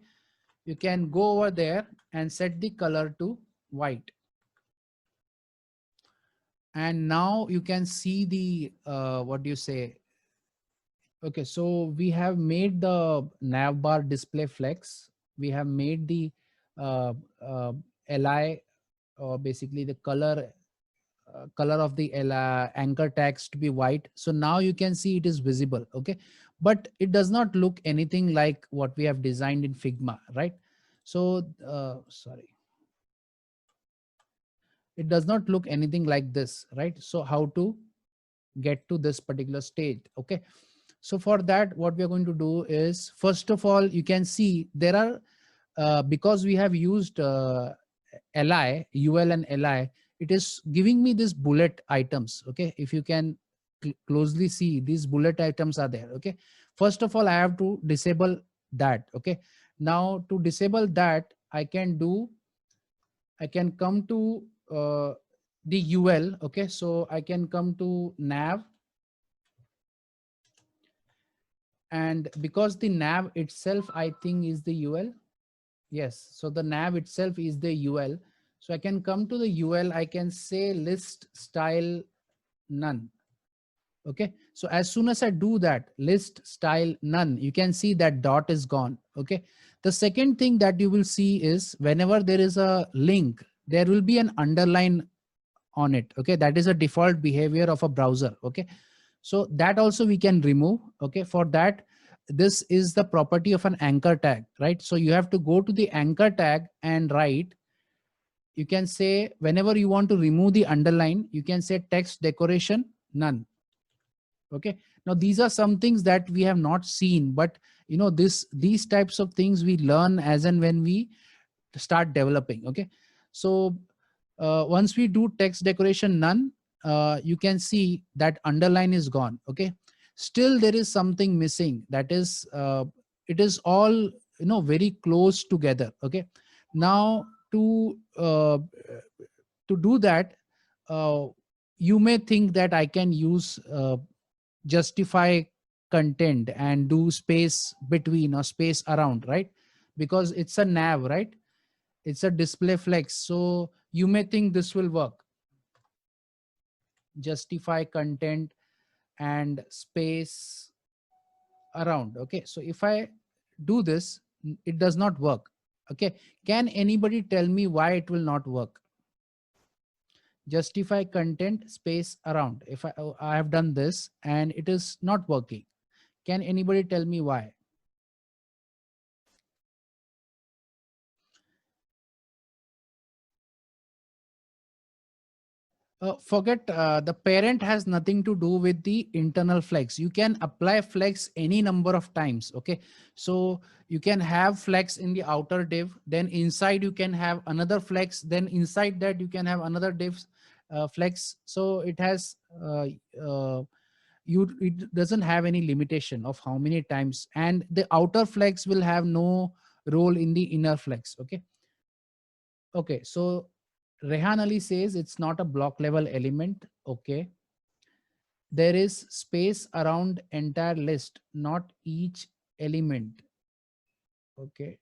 you can go over there and set the color to white, and now you can see the what do you say. Okay, so we have made the nav bar display flex, we have made the uh, uh, li, or basically the color of the anchor tags to be white. So now you can see it is visible. Okay, but it does not look anything like what we have designed in Figma, right? So sorry, it does not look anything like this, right? So how to get to this particular state? Okay, so for that, what we are going to do is, first of all, you can see there are because we have used ul and li, it is giving me this bullet items. Okay, if you can closely see, these bullet items are there. Okay, first of all, I have to disable that. Okay, now to disable that, I can come to the ul. Okay, so I can come to nav, and because the nav itself I think is the ul. Yes, so the nav itself is the ul. So I can come to the ul, I can say list style none. Okay, so as soon as I do that, list style none, you can see that dot is gone. Okay, the second thing that you will see is whenever there is a link, there will be an underline on it. Okay, that is a default behavior of a browser. Okay, so that also we can remove. Okay, for that, this is the property of an anchor tag, right? So you have to go to the anchor tag and write, you can say whenever you want to remove the underline, you can say text decoration none. Okay, now these are some things that we have not seen, but you know, these types of things we learn as and when we start developing. Okay, so once we do text decoration none, you can see that underline is gone. Okay, still there is something missing, that is it is all, you know, very close together. Okay, now to do that, uh, you may think that I can use justify content and do space between or space around, right? Because it's a nav, right? It's a display flex. So you may think this will work. Justify content and space around. Okay, so if I do this, it does not work. Okay, can anybody tell me why it will not work? Justify content space around. If I have done this and it is not working, can anybody tell me why? Forget the parent has nothing to do with the internal flex. You can apply flex any number of times. Okay, so you can have flex in the outer div, then inside you can have another flex, then inside that you can have another div flex. So it has it doesn't have any limitation of how many times, and the outer flex will have no role in the inner flex. Okay, okay, so Rehan Ali says it's not a block level element. Okay. There is space around entire list, not each element. Okay.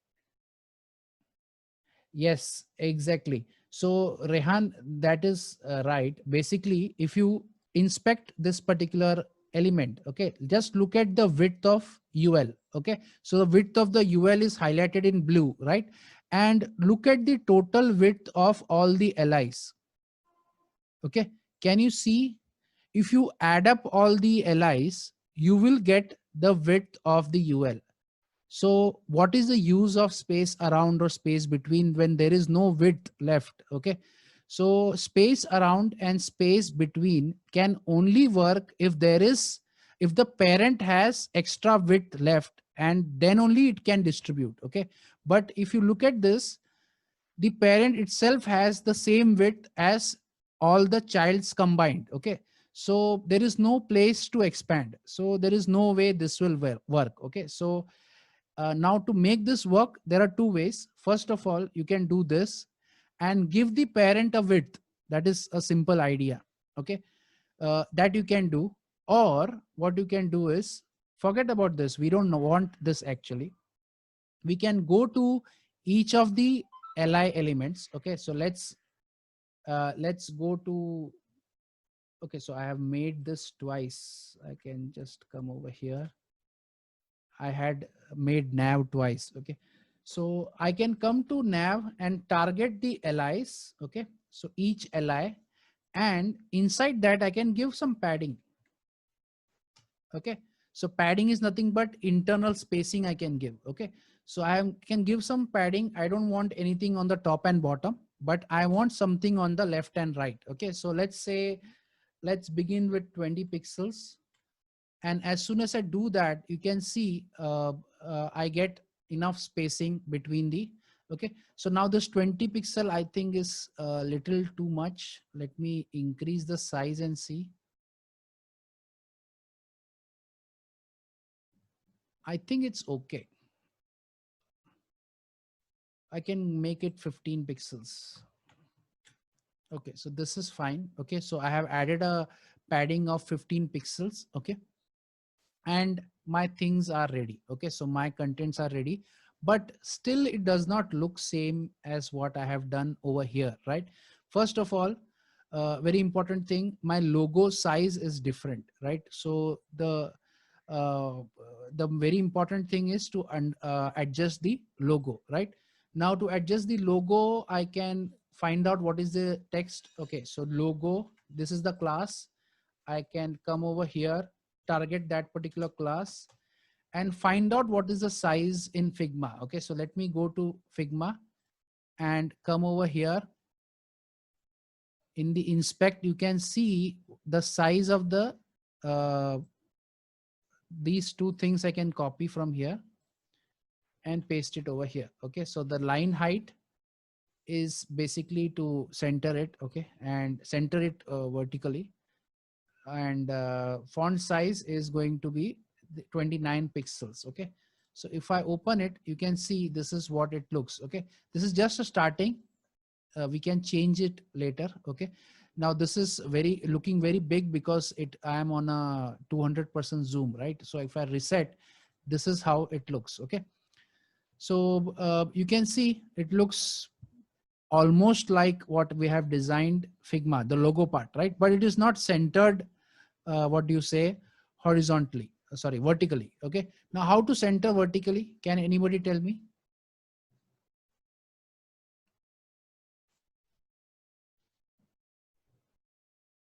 Yes, exactly. So Rehan, that is right. Basically, if you inspect this particular element, okay, just look at the width of UL. Okay, so the width of the UL is highlighted in blue, right? And look at the total width of all the LIs. Okay, can you see? If you add up all the LIs, you will get the width of the UL. So what is the use of space around or space between when there is no width left? Okay. So space around and space between can only work if if the parent has extra width left, and then only it can distribute. Okay. But if you look at this, the parent itself has the same width as all the childs combined. Okay. So there is no place to expand. So there is no way this will work. Okay. So now to make this work, there are two ways. First of all, you can do this and give the parent a width. That is a simple idea. Okay. That you can do. Or what you can do is, forget about this. We don't want this actually. We can go to each of the li elements. Okay. So let's go to, okay. So I have made this twice. I can just come over here. I had made nav twice. Okay. So I can come to nav and target the LIs. Okay. So each LI, and inside that I can give some padding. Okay. So padding is nothing but internal spacing I can give. Okay. So can give some padding. I don't want anything on the top and bottom, but I want something on the left and right. Okay. So let's begin with 20 pixels. And as soon as I do that, you can see I get enough spacing between the, okay. So now this 20 pixel I think is a little too much. Let me increase the size and see. I think it's okay. I can make it 15 pixels. Okay, so this is fine. Okay, so I have added a padding of 15 pixels. Okay. And my things are ready. Okay, so my contents are ready, but still it does not look same as what I have done over here, right? First of all, very important thing, my logo size is different, right? So uh, the very important thing is to adjust the logo, right? Now to adjust the logo, I can find out what is the text. Okay, so logo, this is the class. I can come over here, target that particular class, and find out what is the size in Figma. Okay, so let me go to Figma and come over here. In the inspect, you can see the size of the these two things I can copy from here and paste it over here. Okay, so the line height is basically to center it. Okay, and center it vertically. And font size is going to be 29 pixels. Okay, so if I open it, you can see this is what it looks. Okay, this is just a starting. We can change it later. Okay, now this is looking very big because I am on a 200% zoom, right? So if I reset, this is how it looks. Okay, so you can see it looks almost like what we have designed Figma, the logo part, right? But it is not centered, what do you say, horizontally, sorry, vertically. Okay, now how to center vertically? Can anybody tell me?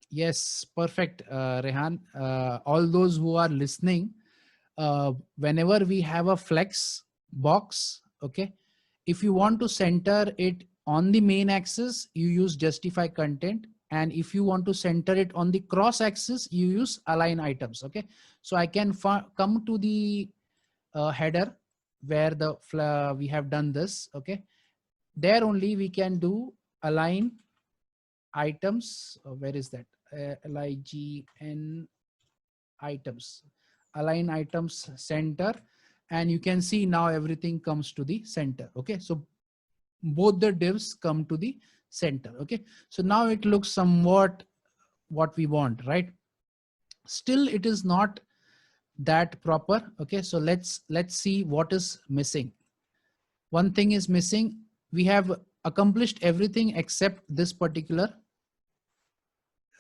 Yes, perfect, Rehan. All those who are listening, whenever we have a flex box, okay, if you want to center it on the main axis, you use justify content. And if you want to center it on the cross axis, you use align items. Okay, so I can come to the header where we have done this. Okay, there only we can do align items. Where is that? LIGN items, align items center, and you can see now everything comes to the center. Okay, so both the divs come to the center. Okay, so now it looks somewhat what we want, right? Still it is not that proper. Okay, so let's see what is missing. One thing is missing. We have accomplished everything except this particular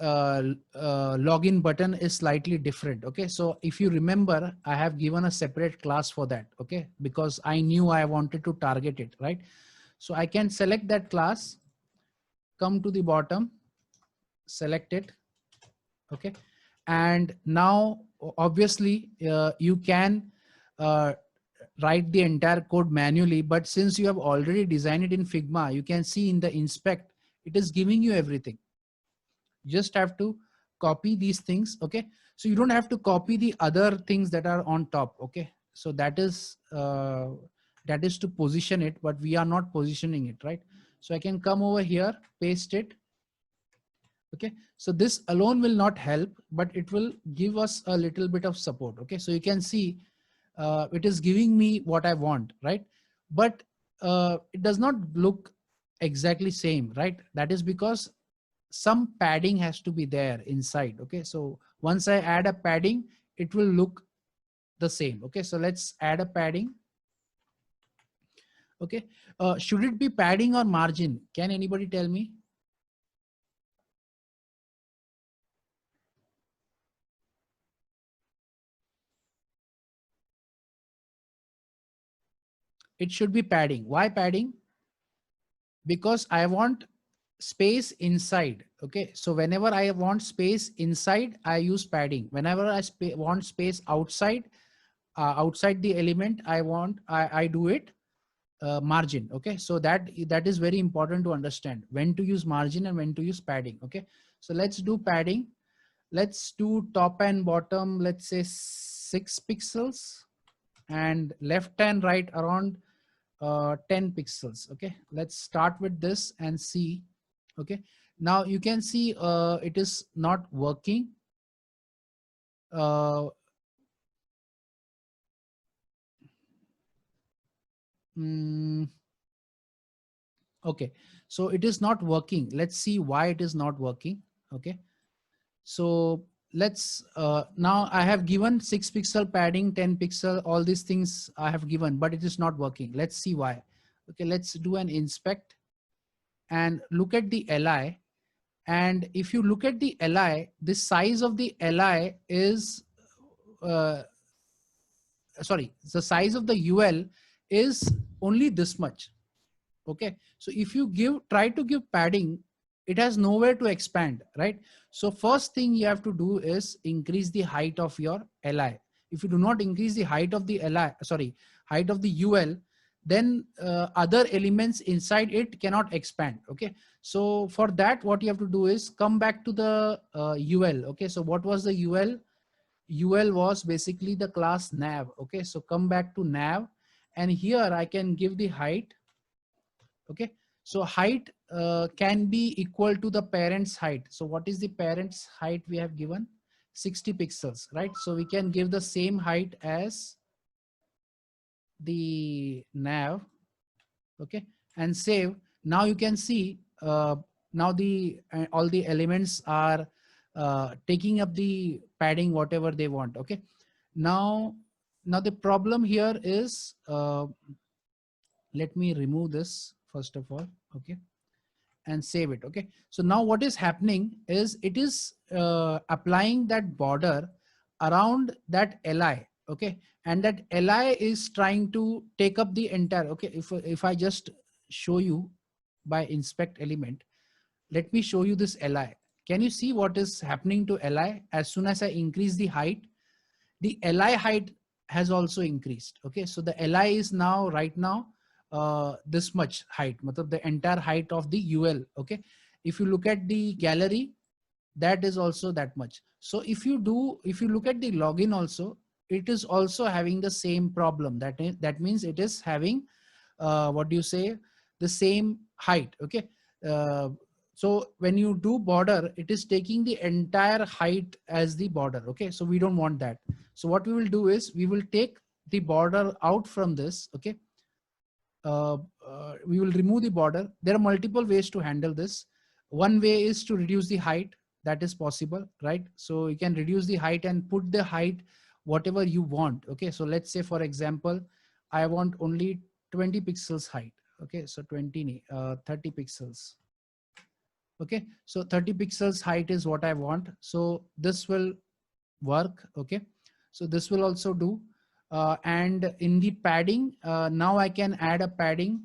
login button is slightly different. Okay, so if you remember, I have given a separate class for that. Okay, because I knew I wanted to target it, right? So I can select that class, come to the bottom, select it. Okay, and now obviously you can uh, write the entire code manually, but since you have already designed it in Figma, you can see in the inspect, it is giving you everything. Just have to copy these things. Okay, so you don't have to copy the other things that are on top. Okay, so that is to position it, but we are not positioning it, right? So I can come over here, paste it. Okay, so this alone will not help, but it will give us a little bit of support. Okay, so you can see it is giving me what I want, right? But it does not look exactly same, right? That is because some padding has to be there inside. Okay, so once I add a padding, it will look the same. Okay, so let's add a padding. Okay, should it be padding or margin? Can anybody tell me? It should be padding. Why padding? Because I want space inside. Okay, so whenever I want space inside, I use padding. Whenever I want space outside, outside the element, I do it margin. Okay, so that is very important to understand when to use margin and when to use padding. Okay, so let's do padding. Let's do top and bottom, let's say 6 pixels, and left and right around 10 pixels. Okay, let's start with this and see. Okay, now you can see it is not working. uh, mm, okay, so it is not working. Let's see why it is not working. Okay, so let's now I have given 6 pixel padding, 10 pixel, all these things I have given, but it is not working. Let's see why. Okay, let's do an inspect and look at the li. And if you look at the li, the size of the li is uh, sorry, the size of the ul is only this much. Okay, so if you try to give padding, it has nowhere to expand, right? So first thing you have to do is increase the height of your li. If you do not increase the height of the li, sorry, height of the ul, then other elements inside it cannot expand. Okay, so for that, what you have to do is come back to the ul. Okay, so what was the ul? ul was basically the class nav. Okay, so come back to nav, and here I can give the height. Okay, so height can be equal to the parent's height. So what is the parent's height we have given? 60 pixels, right? So we can give the same height as the nav. Okay, and save. Now you can see now the all the elements are taking up the padding whatever they want. Okay, now the problem here is let me remove this first of all. Okay, and save it. Okay, so now what is happening is it is applying that border around that li. Okay, and that li is trying to take up the entire. Okay, if I just show you by inspect element, let me show you this li. Can you see what is happening to li? As soon as I increase the height, the li height has also increased. Okay, so the li is now right now this much height, matlab the entire height of the ul. Okay, if you look at the gallery, that is also that much. So if you look at the login also, it is also having the same problem. That means it is having what do you say, the same height. Okay, uh, so when you do border, it is taking the entire height as the border. Okay, so we don't want that. So what we will do is we will take the border out from this. Okay, we will remove the border. There are multiple ways to handle this. One way is to reduce the height. That is possible, right? So you can reduce the height and put the height whatever you want. Okay, so let's say for example, I want only 20 pixels height. Okay, so 30 pixels. Okay, so 30 pixels height is what I want. So this will work. Okay, so this will also do. And in the padding, now I can add a padding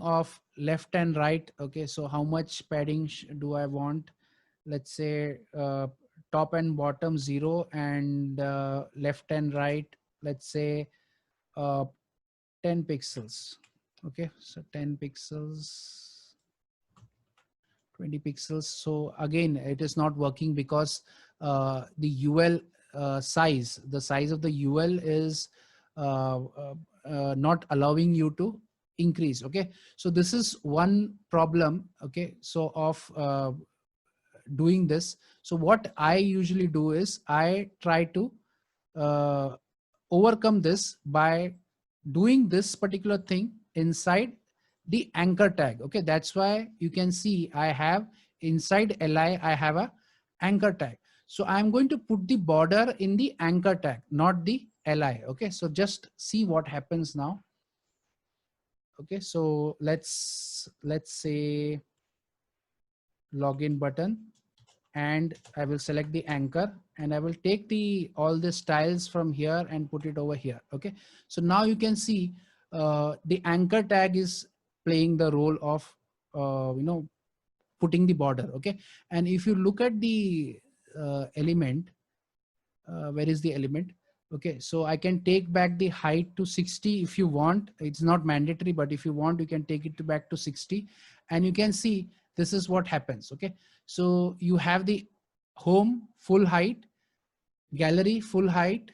of left and right. Okay, so how much padding do I want? Let's say top and bottom 0, and left and right, let's say uh, 10 pixels. Okay, so 10 pixels, 20 pixels. So again, it is not working because the UL size, the size of the UL is not allowing you to increase. Okay, so this is one problem. Okay, so of doing this. So what I usually do is I try to uh, overcome this by doing this particular thing inside the anchor tag. Okay, that's why you can see I have inside li I have a anchor tag. So I'm going to put the border in the anchor tag, not the li. Okay, so just see what happens now. Okay, so let's say login button, and I will select the anchor, and I will take all the styles from here and put it over here. Okay, so now you can see the anchor tag is playing the role of putting the border. Okay, and if you look at the element, where is the element? Okay, so I can take back the height to 60 if you want. It's not mandatory, but if you want, you can take it back to 60, and you can see this is what happens. Okay, so you have the home full height, gallery full height,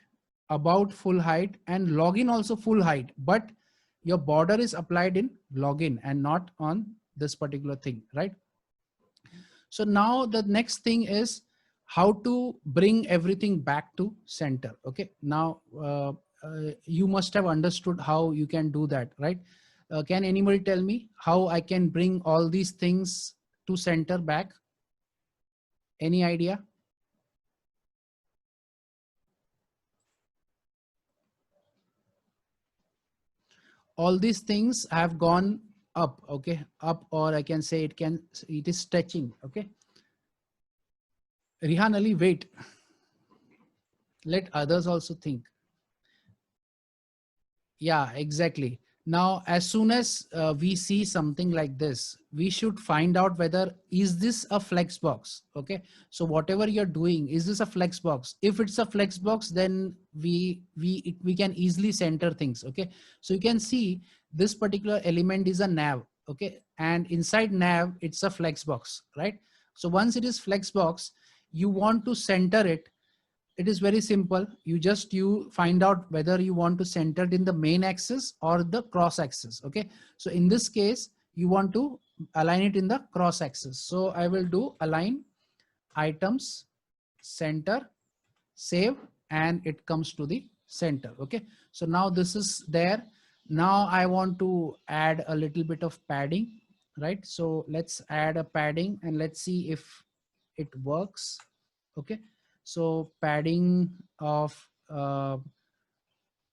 about full height, and login also full height, but your border is applied in login and not on this particular thing, right? So now the next thing is how to bring everything back to center. Okay, now you must have understood how you can do that, right? Can anybody tell me how I can bring all these things to center back? Any idea? All these things have gone up. Okay, up, or I can say it is stretching. Okay, Rihan Ali, wait, let others also think. Yeah, exactly. Now, as soon as we see something like this, we should find out whether is this a flex box. Okay, so whatever you're doing, is this a flex box? If it's a flex box, then we can easily center things. Okay, so you can see this particular element is a nav. Okay, and inside nav it's a flex box, right? So once it is flex box, you want to center it. It is very simple. You find out whether you want to center it in the main axis or the cross axis. Okay, so in this case you want to align it in the cross axis. So I will do align items center, save, and it comes to the center. Okay, so now this is there. Now I want to add a little bit of padding, right? So let's add a padding and let's see if it works. Okay, so padding of uh,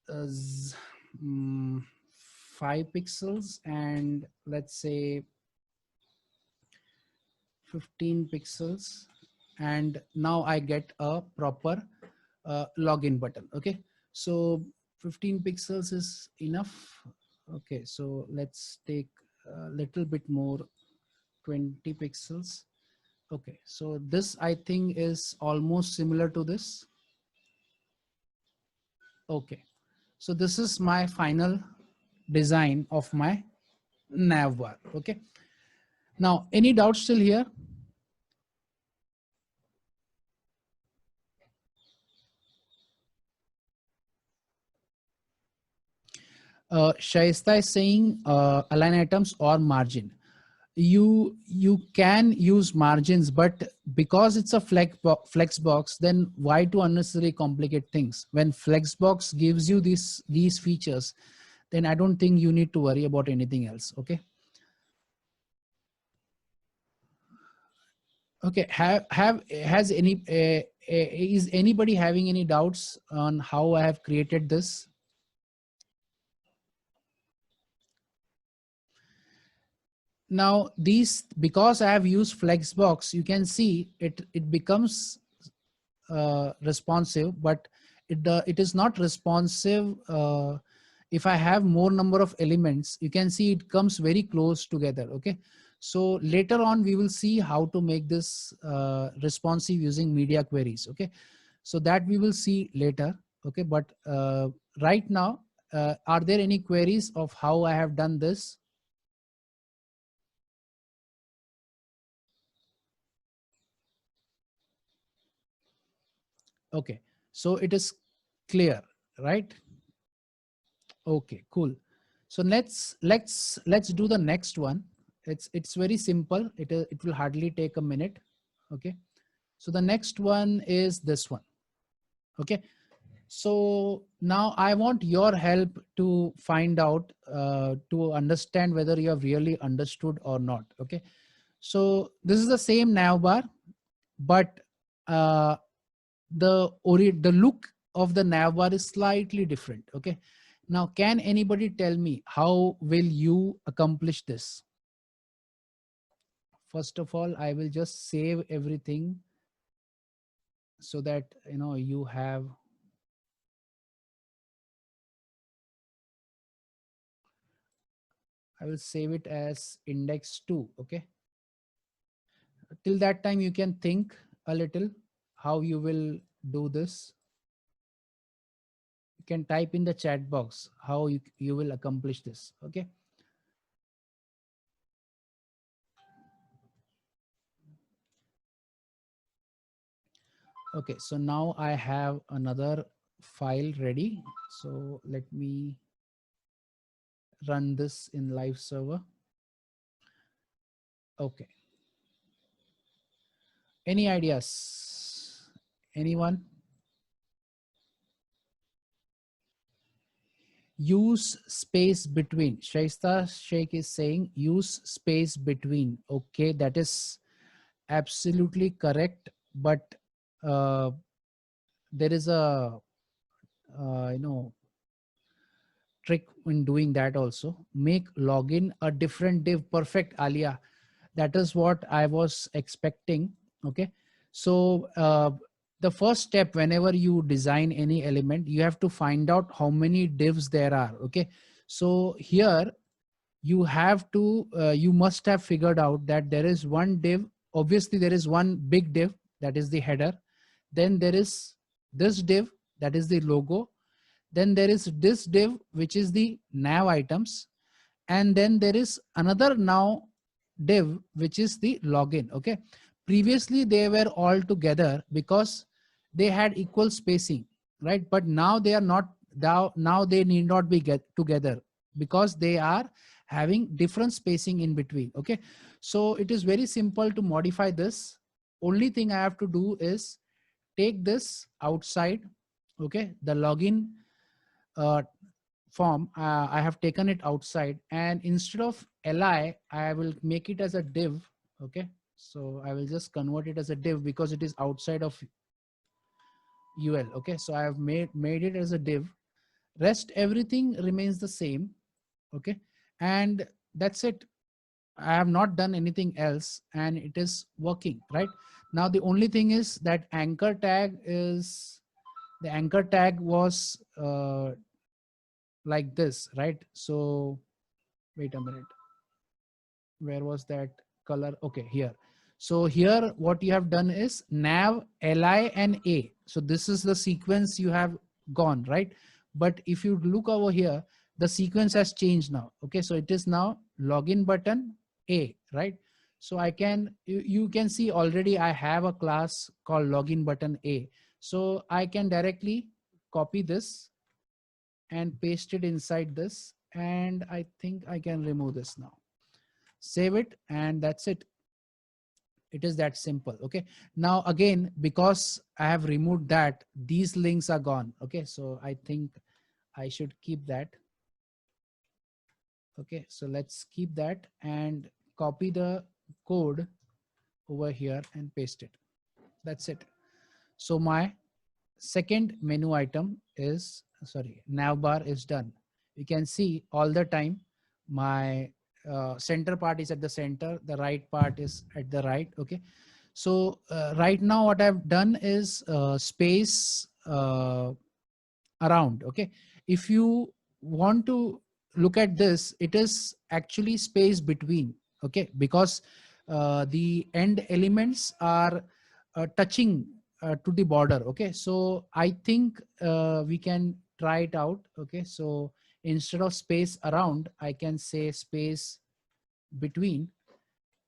uh, z- mm, 5 pixels, and let's say 15 pixels, and now I get a proper login button. Okay, so 15 pixels is enough. Okay, so let's take a little bit more, 20 pixels. Okay, so this I think is almost similar to this. Okay, so this is my final design of my nav bar. Okay, now any doubts still here? Shaista is saying align items or margin. You can use margins, but because it's a flex box, then why to unnecessarily complicate things? When Flexbox gives you these features, then I don't think you need to worry about anything else. Okay. Okay. Is anybody having any doubts on how I have created this? Now these, because I have used Flexbox, you can see it becomes responsive, but it is not responsive. If I have more number of elements, you can see it comes very close together. Okay, so later on we will see how to make this responsive using media queries. Okay, so that we will see later. Okay, but right now, are there any queries of how I have done this? Okay, so it is clear, right? Okay, cool. So let's do the next one. It's very simple. It will hardly take a minute. Okay. So the next one is this one. Okay. So now I want your help to find out, to understand whether you have really understood or not. Okay. So this is the same navbar, but uh, the look of the navbar is slightly different. Okay. Now, can anybody tell me how will you accomplish this? First of all, I will just save everything so that you have. I will save it as index 2. Okay. Till that time, you can think a little how you will do this. You can type in the chat box how you will accomplish this. Okay. Okay. So now I have another file ready. So let me run this in live server. Okay. Any ideas? Anyone? Use space between. Shaista Sheikh is saying use space between. Okay, that is absolutely correct. But uh, there is a you know trick in doing that also. Make login a different div. Perfect, Alia. That is what I was expecting. Okay. So the first step, whenever you design any element, you have to find out how many divs there are. Okay. So here you have to, you must have figured out that there is one div. Obviously there is one big div, that is the header. Then there is this div, that is the logo. Then there is this div, which is the nav items. And then there is another now div, which is the login. Okay. Previously they were all together because they had equal spacing, right? But now they are not. Now they need not be get together because they are having different spacing in between. Okay. So it is very simple to modify this. Only thing I have to do is take this outside. Okay. The login uh, form, I have taken it outside, and instead of li, I will make it as a div. Okay. So I will just convert it as a div because it is outside of ul. Okay. So I have made it as a div. Rest everything remains the same. Okay. And that's it. I have not done anything else and it is working right now. The only thing is that anchor tag is, the anchor tag was like this, right? So wait a minute, where was that color? Okay, here. So here what you have done is nav, li and a. So this is the sequence you have gone, right? But if you look over here, the sequence has changed now. Okay, so it is now login button a, right? So I can, you can see already I have a class called login button a. So I can directly copy this and paste it inside this. And I think I can remove this now. Save it, and that's it. It is that simple. Okay. Now again, because I have removed that, these links are gone. Okay. So I think I should keep that. Okay. So let's keep that and copy the code over here and paste it. That's it. So my second menu item is, sorry, nav bar is done. You can see all the time my center part is at the center, the right part is at the right. Okay, so right now what I've done is space around. Okay, if you want to look at this, it is actually space between. Okay, because the end elements are touching to the border. Okay, so I think we can try it out. Okay, so instead of space around, I can say space between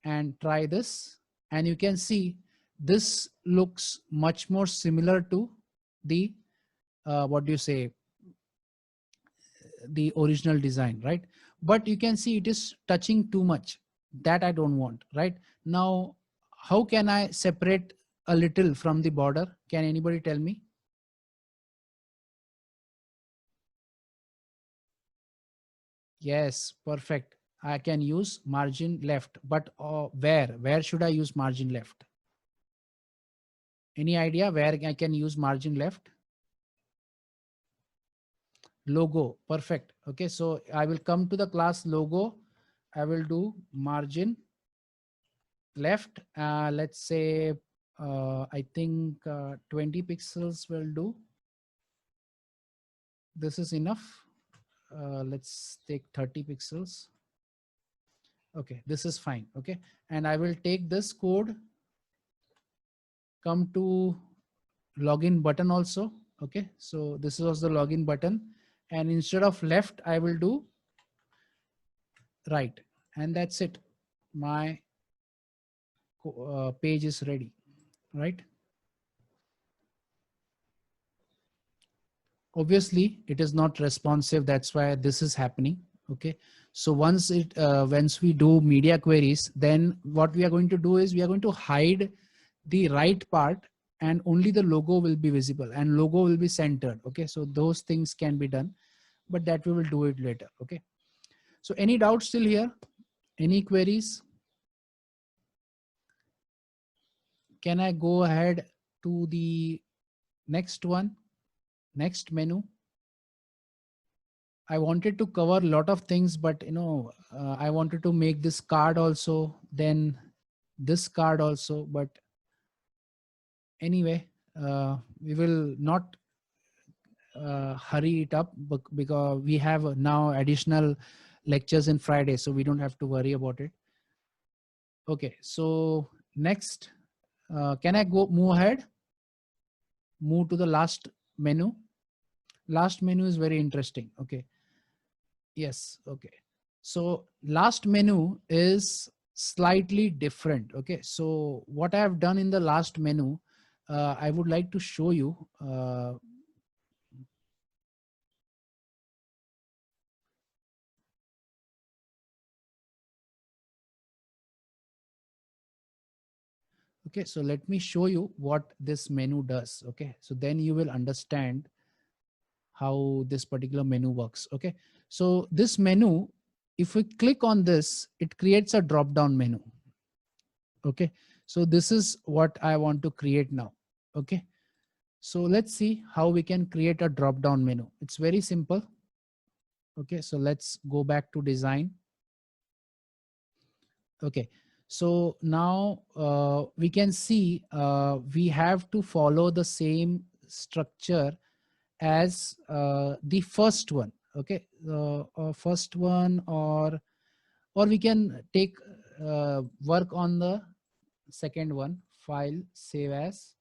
and try this, and you can see this looks much more similar to the what do you say, the original design, right? But you can see it is touching too much, that I don't want. Right now, how can I separate a little from the border? Can anybody tell me? Yes, perfect. I can use margin left, but where should I use margin left? Any idea where I can use margin left? Logo, perfect. Okay, so I will come to the class logo. I will do margin left. Let's say I think 20 pixels will do. This is enough. Let's take 30 pixels. Okay, this is fine. Okay, and I will take this code, come to login button also. Okay, so this was the login button, and instead of left I will do right, and that's it. My page is ready, right? Obviously it is not responsive, that's why this is happening. Okay, so once we do media queries, then what we are going to do is we are going to hide the right part, and only the logo will be visible and logo will be centered. Okay, so those things can be done, but that we will do it later. Okay, so any doubts still here? Any queries? Can I go ahead to the next one, next menu? I wanted to cover a lot of things, but I wanted to make this card also, then this card also. But anyway, we will not hurry it up, because we have now additional lectures in Friday, so we don't have to worry about it. Okay, so next, can I move ahead? Move to the last menu. Last menu is very interesting. Okay. Yes. Okay. So last menu is slightly different. Okay. So what I have done in the last menu, I would like to show you. Okay. So let me show you what this menu does. Okay. So then you will understand how this particular menu works. Okay. So this menu, if we click on this, it creates a drop down menu. Okay, so this is what I want to create now. Okay, so let's see how we can create a drop down menu. It's very simple. Okay, so let's go back to design. Okay, so now we can see we have to follow the same structure as the first one. Okay, first one, or we can take work on the second one. File, save as,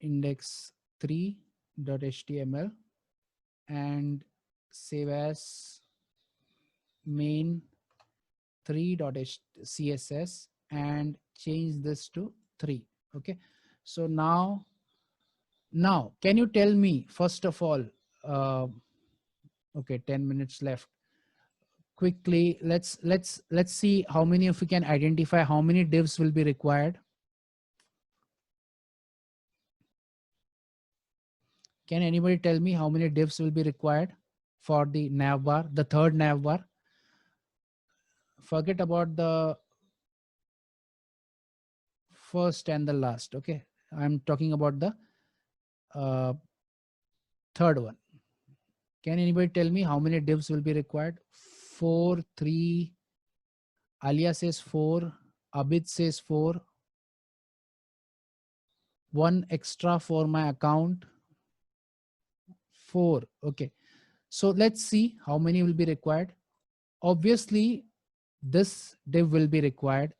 index3.html, and save as main 3.css, and change this to 3. Okay, so now can you tell me, first of all, okay, 10 minutes left. Quickly, let's see how many of you can identify how many divs will be required. Can anybody tell me how many divs will be required for the navbar, the third navbar? Forget about the first and the last. Okay, I'm talking about the third one. Can anybody tell me how many divs will be required? 4, 3, Alia says 4, Abid says 4, 1 extra for my account, 4. Okay. So let's see how many will be required. Obviously, this div will be required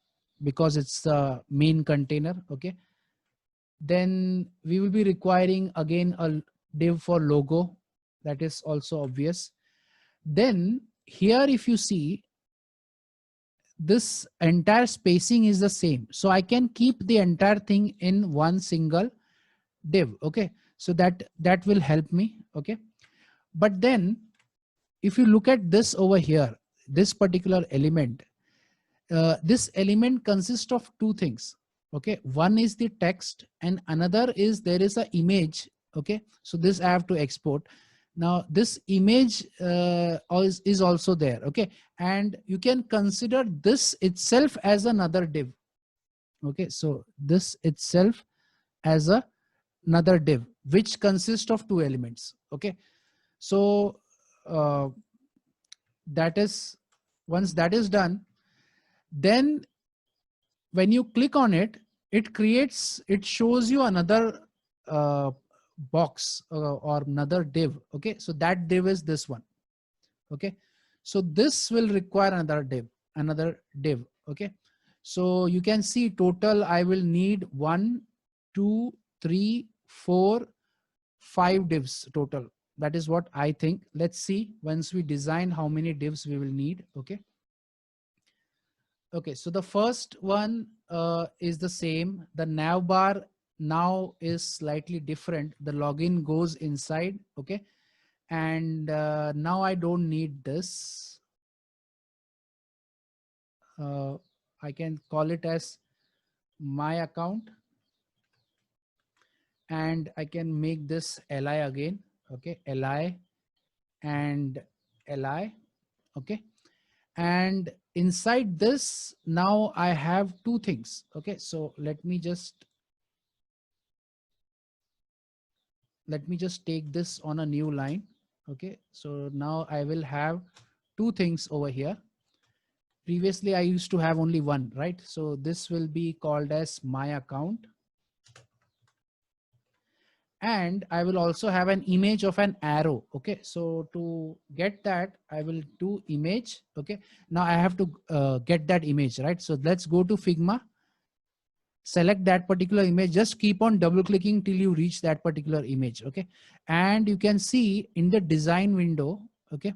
because it's the main container. Okay. Then we will be requiring again a div for logo. That is also obvious. Then here, if you see, this entire spacing is the same. So I can keep the entire thing in one single div. Okay. So that will help me. Okay. But then if you look at this over here, this particular element, this element consists of two things. Okay. One is the text and another is there is an image. Okay. So this I have to export. Now this image is also there. Okay. And you can consider this itself as another div. Okay. So this itself as another div, which consists of two elements. Okay. So that is, once that is done, then when you click on it, it shows you another box or another div. Okay. So that div is this one. Okay. So this will require another div. Okay. So you can see total, I will need 1, 2, 3, 4, 5 divs total. That is what I think. Let's see once we design how many divs we will need. Okay. Okay. So the first one is the same. The nav bar now is slightly different. The login goes inside. Okay. And now I don't need this. I can call it as my account. And I can make this li again. Okay. Li and li. Okay. And inside this, now I have two things. Okay. So let me just take this on a new line. Okay. So now I will have two things over here. Previously, I used to have only one, right? So this will be called as my account. And I will also have an image of an arrow. Okay. So to get that, I will do image. Okay. Now I have to get that image, right? So let's go to Figma. Select that particular image. Just keep on double clicking till you reach that particular image. Okay. And you can see in the design window. Okay.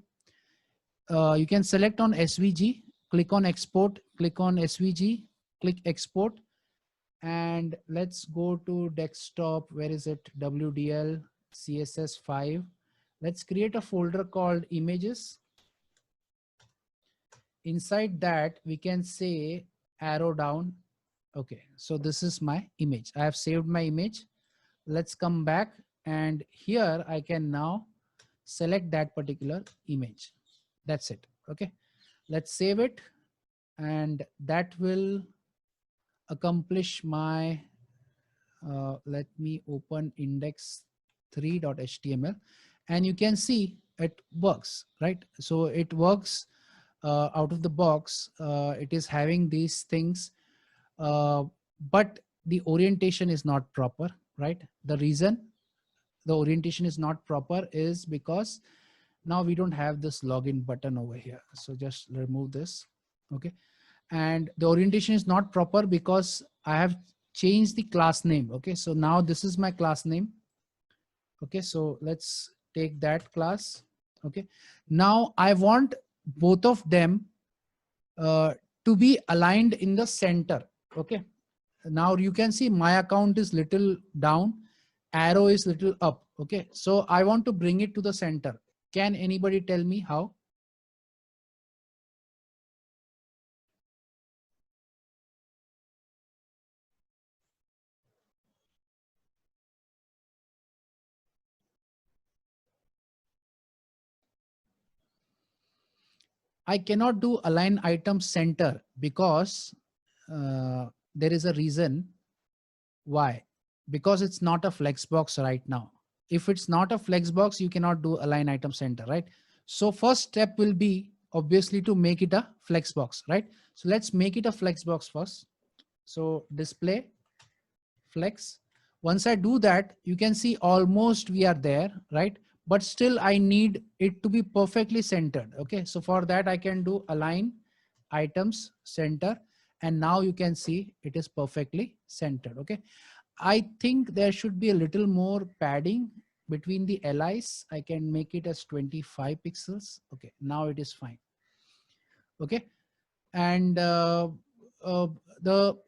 You can select on SVG, click on export, click on SVG, click export. And let's go to desktop. Where is it? WDL CSS5. Let's create a folder called images. Inside that we can say arrow down. Okay. So this is my image. I have saved my image. Let's come back and here I can now select that particular image. That's it. Okay. Let's save it. And that will accomplish my, let me open index3.html and you can see it works, right? So it works out of the box. It is having these things, but the orientation is not proper, right? The reason the orientation is not proper is because now we don't have this login button over here. So just remove this. Okay. And the orientation is not proper because I have changed the class name. Okay. So now this is my class name. Okay. So let's take that class. Okay. Now I want both of them to be aligned in the center. Okay. Now you can see my account is little down, arrow is little up. Okay. So I want to bring it to the center. Can anybody tell me how? I cannot do align item center because there is a reason why. Because it's not a flexbox right now. If it's not a flexbox, you cannot do align item center, right? So first step will be obviously to make it a flex box, right? So let's make it a flex box first. So display flex. Once I do that, you can see almost we are there, right? But still I need it to be perfectly centered. Okay. So for that I can do align items center, and now you can see it is perfectly centered. Okay. I think there should be a little more padding between the LIs. I can make it as 25 pixels. Okay. Now it is fine. Okay. And uh, the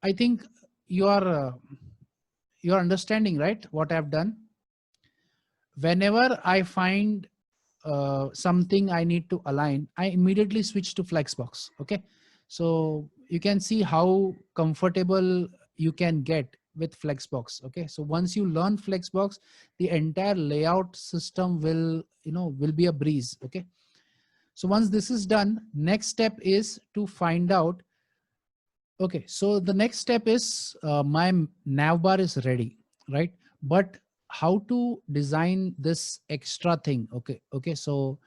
I think you are you're understanding, right, what I've done. Whenever I find something I need to align, I immediately switch to Flexbox. Okay. So you can see how comfortable you can get with Flexbox. Okay. So once you learn Flexbox, the entire layout system will, will be a breeze. Okay. So once this is done, next step is to find out. Okay. So the next step is my navbar is ready, right? But how to design this extra thing? Okay. Okay. So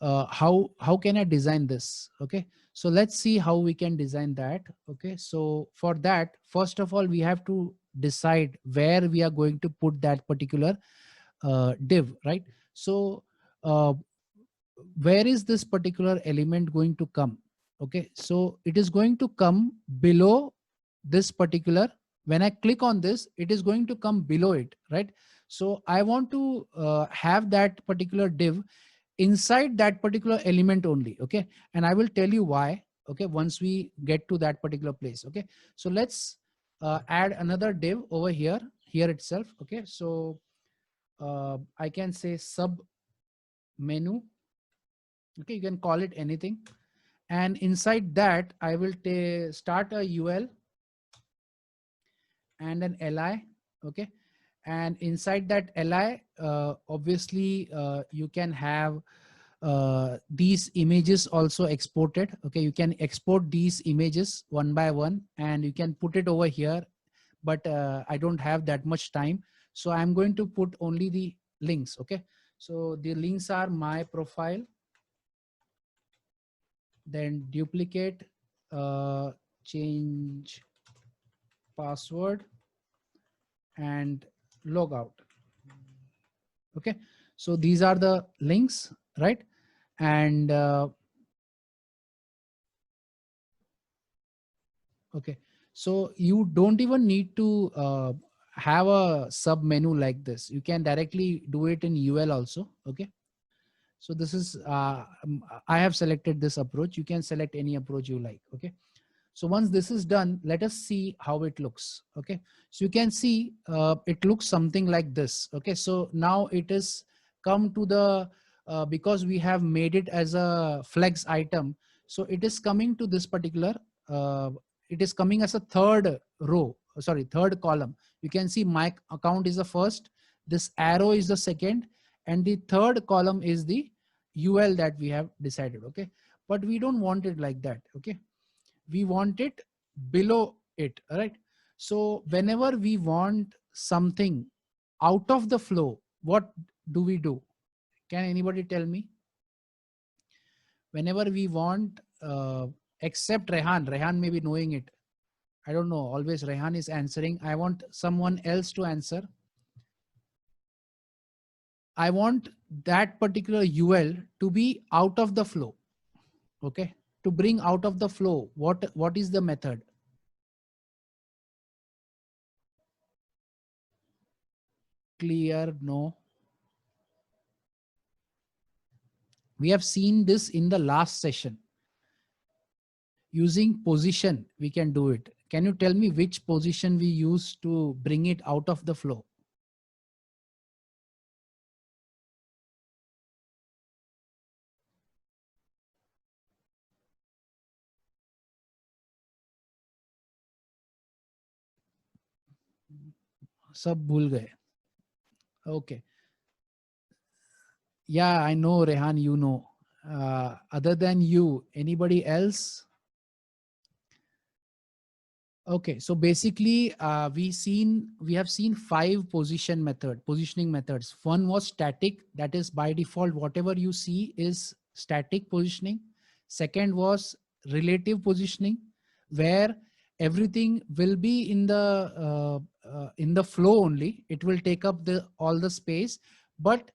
how can I design this? Okay, so let's see how we can design that. Okay, so for that, first of all, we have to decide where we are going to put that particular div, right? So uh, where is this particular element going to come? Okay, so it is going to come below this particular. When I click on this, it is going to come below it, right? So I want to have that particular div inside that particular element only. Okay, and I will tell you why. Okay, once we get to that particular place. Okay, so let's add another div over here itself. Okay, so I can say sub menu. Okay, you can call it anything, and inside that I will start a UL and an LI. Okay, and inside that LI, obviously you can have these images also exported. Okay, you can export these images one by one and you can put it over here, but I don't have that much time, so I'm going to put only the links. Okay, so the links are my profile, then duplicate, change password and logout. Okay, so these are the links, right? And okay, so you don't even need to have a sub menu like this. You can directly do it in UL also. Okay, so this is I have selected this approach. You can select any approach you like. Okay, so once this is done, let us see how it looks. Okay, so you can see it looks something like this. Okay, so now it is come to the because we have made it as a flex item, so it is coming to this particular uh, it is coming as a third row, sorry, third column. You can see my account is the first, this arrow is the second, and the third column is the UL that we have decided. Okay, but we don't want it like that. Okay, we want it below it. All right, so whenever we want something out of the flow, what do we do? Can anybody tell me? Whenever we want except Rehan may be knowing it. I don't know, always Rehan is answering. I want someone else to answer. I want that particular UL to be out of the flow. Okay, to bring out of the flow, what is the method? Clear? No. We have seen this in the last session. Using position, we can do it. Can you tell me which position we use to bring it out of the flow? सब भूल गए. Okay. Yeah, I know, Rehan, you know. Other than you, anybody else? Okay, so basically we have seen 5 positioning methods. One was static, that is by default whatever you see is static positioning. Second was relative positioning, where everything will be in the flow only. It will take up the all the space, but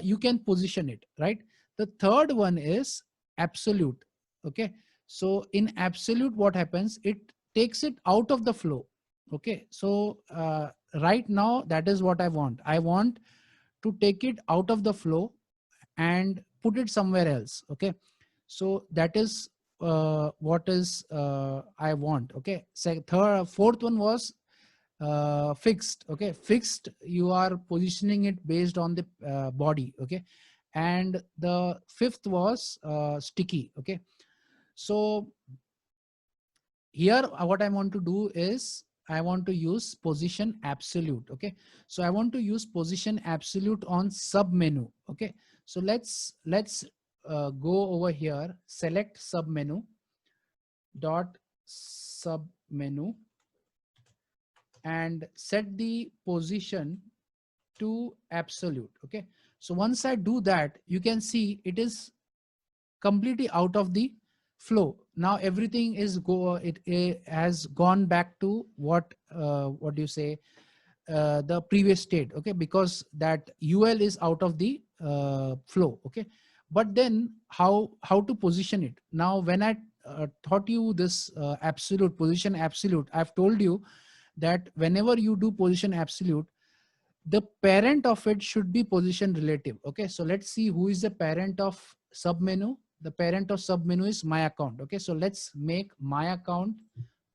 you can position it, right? The third one is absolute. Okay, so in absolute, what happens? It takes it out of the flow. Okay, so right now that is what I want. I want to take it out of the flow and put it somewhere else. Okay, so that is what is I want. Okay, so fourth one was fixed. Okay, fixed, you are positioning it based on the body. Okay, and the fifth was sticky. Okay, so here what I want to do is I want to use position absolute. Okay, so I want to use position absolute on sub menu. Okay, so let's go over here, select sub menu, dot sub menu, and set the position to absolute. Okay, so once I do that, you can see it is completely out of the flow. Now everything is it has gone back to what do you say, the previous state. Okay, because that UL is out of the flow. Okay, but then how to position it? Now when I taught you this absolute position absolute, I've told you that whenever you do position absolute, the parent of it should be position relative. Okay, so let's see who is the parent of submenu. The parent of submenu is my account. Okay, so let's make my account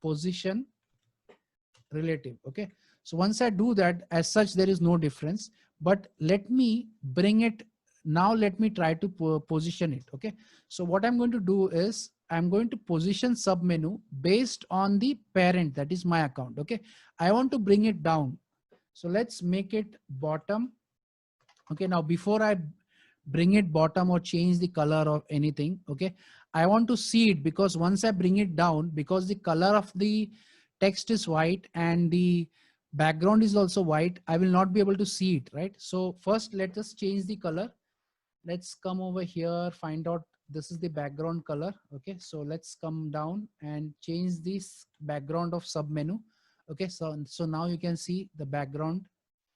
position relative. Okay, so once I do that, as such there is no difference, but let me bring it. Now let me try to position it. Okay, so what I'm going to do is I'm going to position submenu based on the parent, that is my account. Okay, I want to bring it down, so let's make it bottom. Okay, now before I bring it bottom or change the color or anything, okay, I want to see it, because once I bring it down, because the color of the text is white and the background is also white, I will not be able to see it, right? So first let us change the color. Let's come over here, find out this is the background color. Okay, so let's come down and change this background of submenu. Okay, so now you can see the background.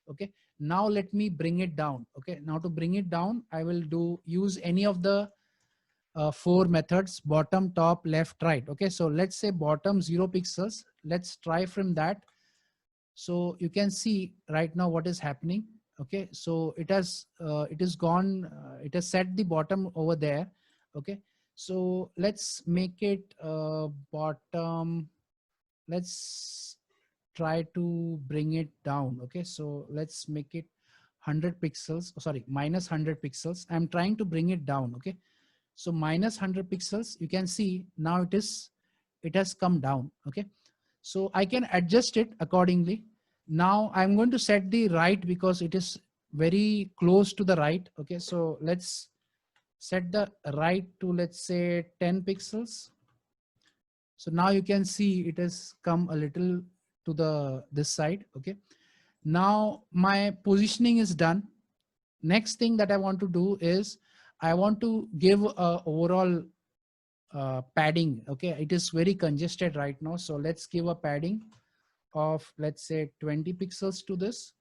Okay, now let me bring it down. Okay, now to bring it down, I will use any of the four methods: bottom, top, left, right. Okay, so let's say bottom 0 pixels. Let's try from that. So you can see right now what is happening. Okay, so it is gone. It has set the bottom over there. Okay, so let's make it bottom. Let's try to bring it down. Okay, so let's make it 100 pixels. Oh, sorry, minus 100 pixels. I'm trying to bring it down. Okay, so minus 100 pixels. You can see now it has come down. Okay, so I can adjust it accordingly. Now I'm going to set the right, because it is very close to the right. Okay, so let's set the right to, let's say, 10 pixels. So now you can see it has come a little to this side. Okay, now my positioning is done. Next thing that I want to do is I want to give a overall padding. Okay, it is very congested right now, so let's give a padding of, let's say, 20 pixels to this.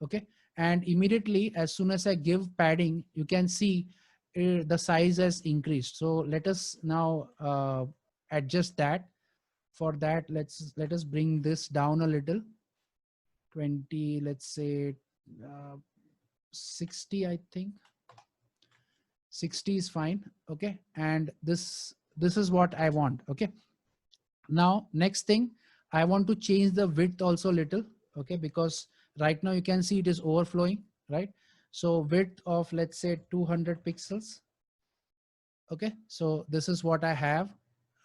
Okay, and immediately as soon as I give padding, you can see the size has increased. So let us now adjust that. For that, let us bring this down a little. 20, let's say 60, I think 60 is fine. Okay, and this is what I want. Okay, now next thing, I want to change the width also a little. Okay, because right now you can see it is overflowing, right? So width of, let's say, 200 pixels. Okay, so this is what I have.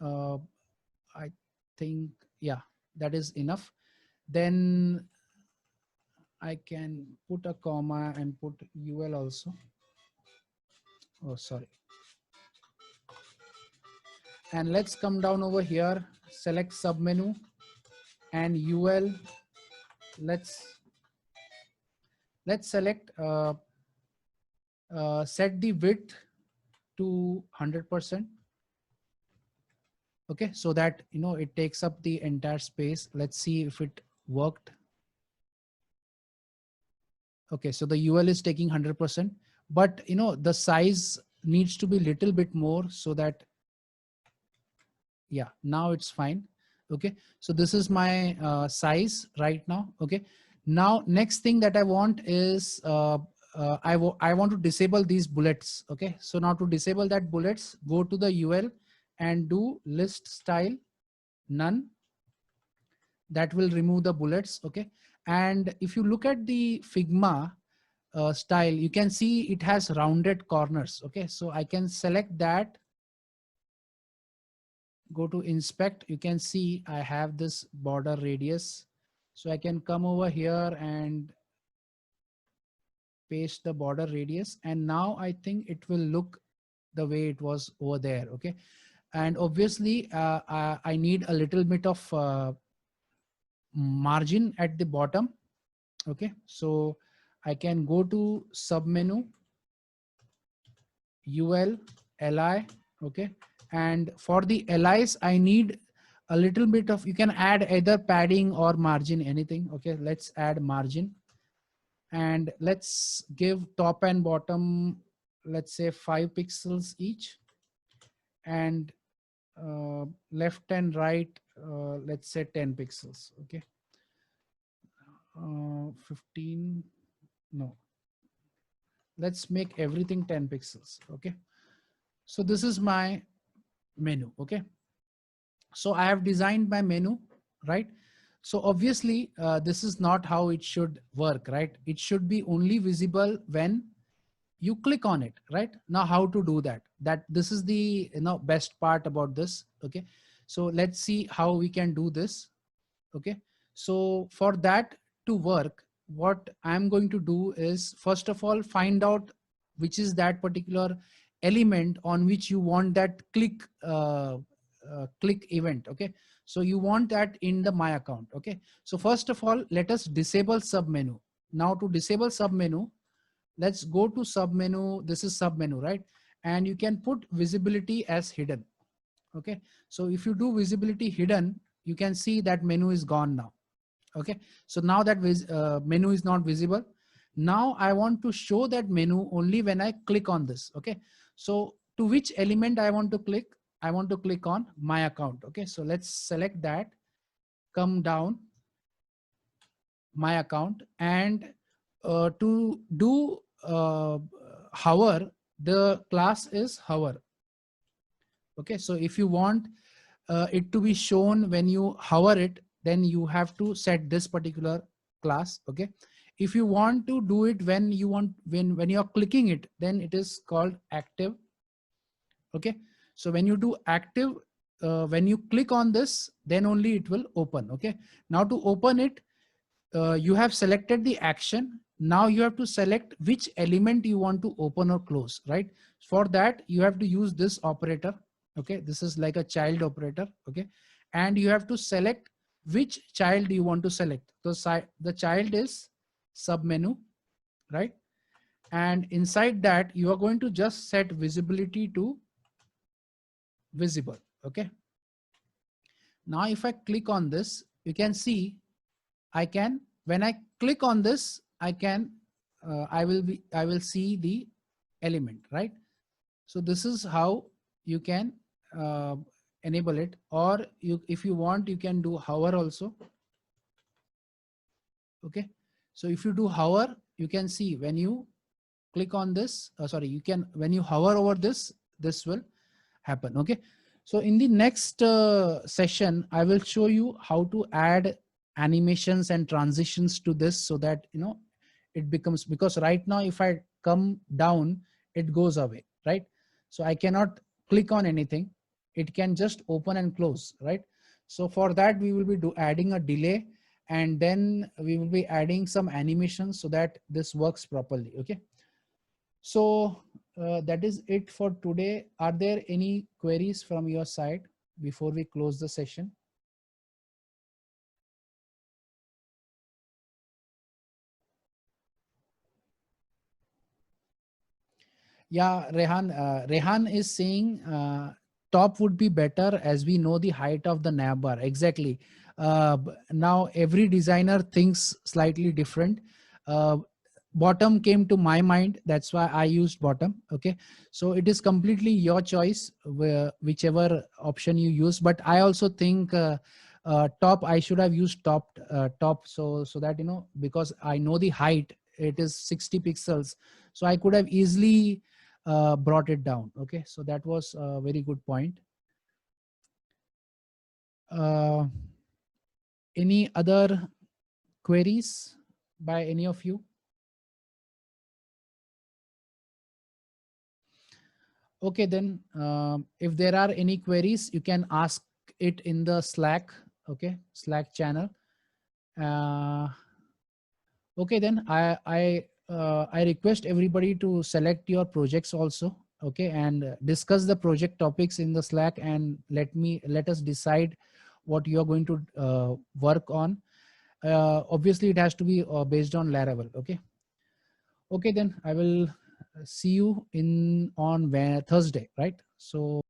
I think, yeah, that is enough. Then I can put a comma and put UL also. Oh, sorry. And let's come down over here, select submenu and UL. Let's select set the width to 100%. Okay, so that, you know, it takes up the entire space. Let's see if it worked. Okay, so the UL is taking 100%, but you know, the size needs to be little bit more so that, yeah, now it's fine. Okay, so this is my size right now. Okay, now next thing that I want is I want to disable these bullets. Okay, so now to disable that bullets, go to the UL and do list style none. That will remove the bullets. Okay, and if you look at the Figma style, you can see it has rounded corners. Okay, so I can select that, go to inspect. You can see I have this border radius. So I can come over here and paste the border radius. And now I think it will look the way it was over there. Okay. And obviously I need a little bit of margin at the bottom. Okay. So I can go to submenu, UL, LI. Okay. And for the LIs, I need a little bit of, you can add either padding or margin, anything. Okay. Let's add margin and let's give top and bottom, let's say 5 pixels each, and left and right, let's say 10 pixels. Okay. 15, no, let's make everything 10 pixels. Okay. So this is my menu. Okay. So I have designed my menu, right? So obviously this is not how it should work, right? It should be only visible when you click on it. Right now, how to do that, this is the, you know, best part about this. Okay, so let's see how we can do this. Okay, so for that to work, what I'm going to do is, first of all, find out which is that particular element on which you want that click event. Okay, so you want that in the my account. Okay, so first of all, let us disable submenu. Now to disable submenu, let's go to submenu. This is submenu, right? And you can put visibility as hidden. Okay, so if you do visibility hidden, you can see that menu is gone now. Okay, so now that menu is not visible. Now I want to show that menu only when I click on this. Okay, so to which element I want to click? I want to click on my account. Okay, so let's select that, come down, my account, and to do hover, the class is hover. Okay, so if you want it to be shown when you hover it, then you have to set this particular class. Okay, if you want to do it when you want, when you're clicking it, then it is called active. Okay, so when you do active, when you click on this, then only it will open. Okay, now to open it, you have selected the action. Now you have to select which element you want to open or close, right? For that, you have to use this operator. Okay, this is like a child operator. Okay, and you have to select which child you want to select. So the child is submenu, right? And inside that, you are going to just set visibility to visible. Okay, now if I click on this, you can see I can, when I click on this, I can, I will see the element, right? So this is how you can uh, enable it, or if you want, you can do hover also. Okay. So if you do hover, you can see when you click on this, sorry, you can, when you hover over this, this will happen. Okay. So in the next session, I will show you how to add animations and transitions to this, so that, you know, it becomes, because right now if I come down, it goes away, right? So I cannot click on anything. It can just open and close, right? So for that, we will be adding a delay, and then we will be adding some animations so that this works properly. Okay. So that is it for today. Are there any queries from your side before we close the session? Yeah, Rehan is saying top would be better, as we know the height of the nav bar exactly. Now every designer thinks slightly different. uh, Bottom came to my mind, that's why I used bottom. Okay, so it is completely your choice, whichever option you use, but I also think top, I should have used top, so that, because I know the height, it is 60 pixels, so I could have easily brought it down. Okay, so that was a very good point. uh, any other queries by any of you? Okay, then if there are any queries, you can ask it in the Slack. Okay, Slack channel. uh, okay, then I request everybody to select your projects also. Okay, and discuss the project topics in the Slack, and let us decide what you are going to work on. Obviously it has to be based on Laravel. Okay, okay, then I will see you in on Thursday, right? So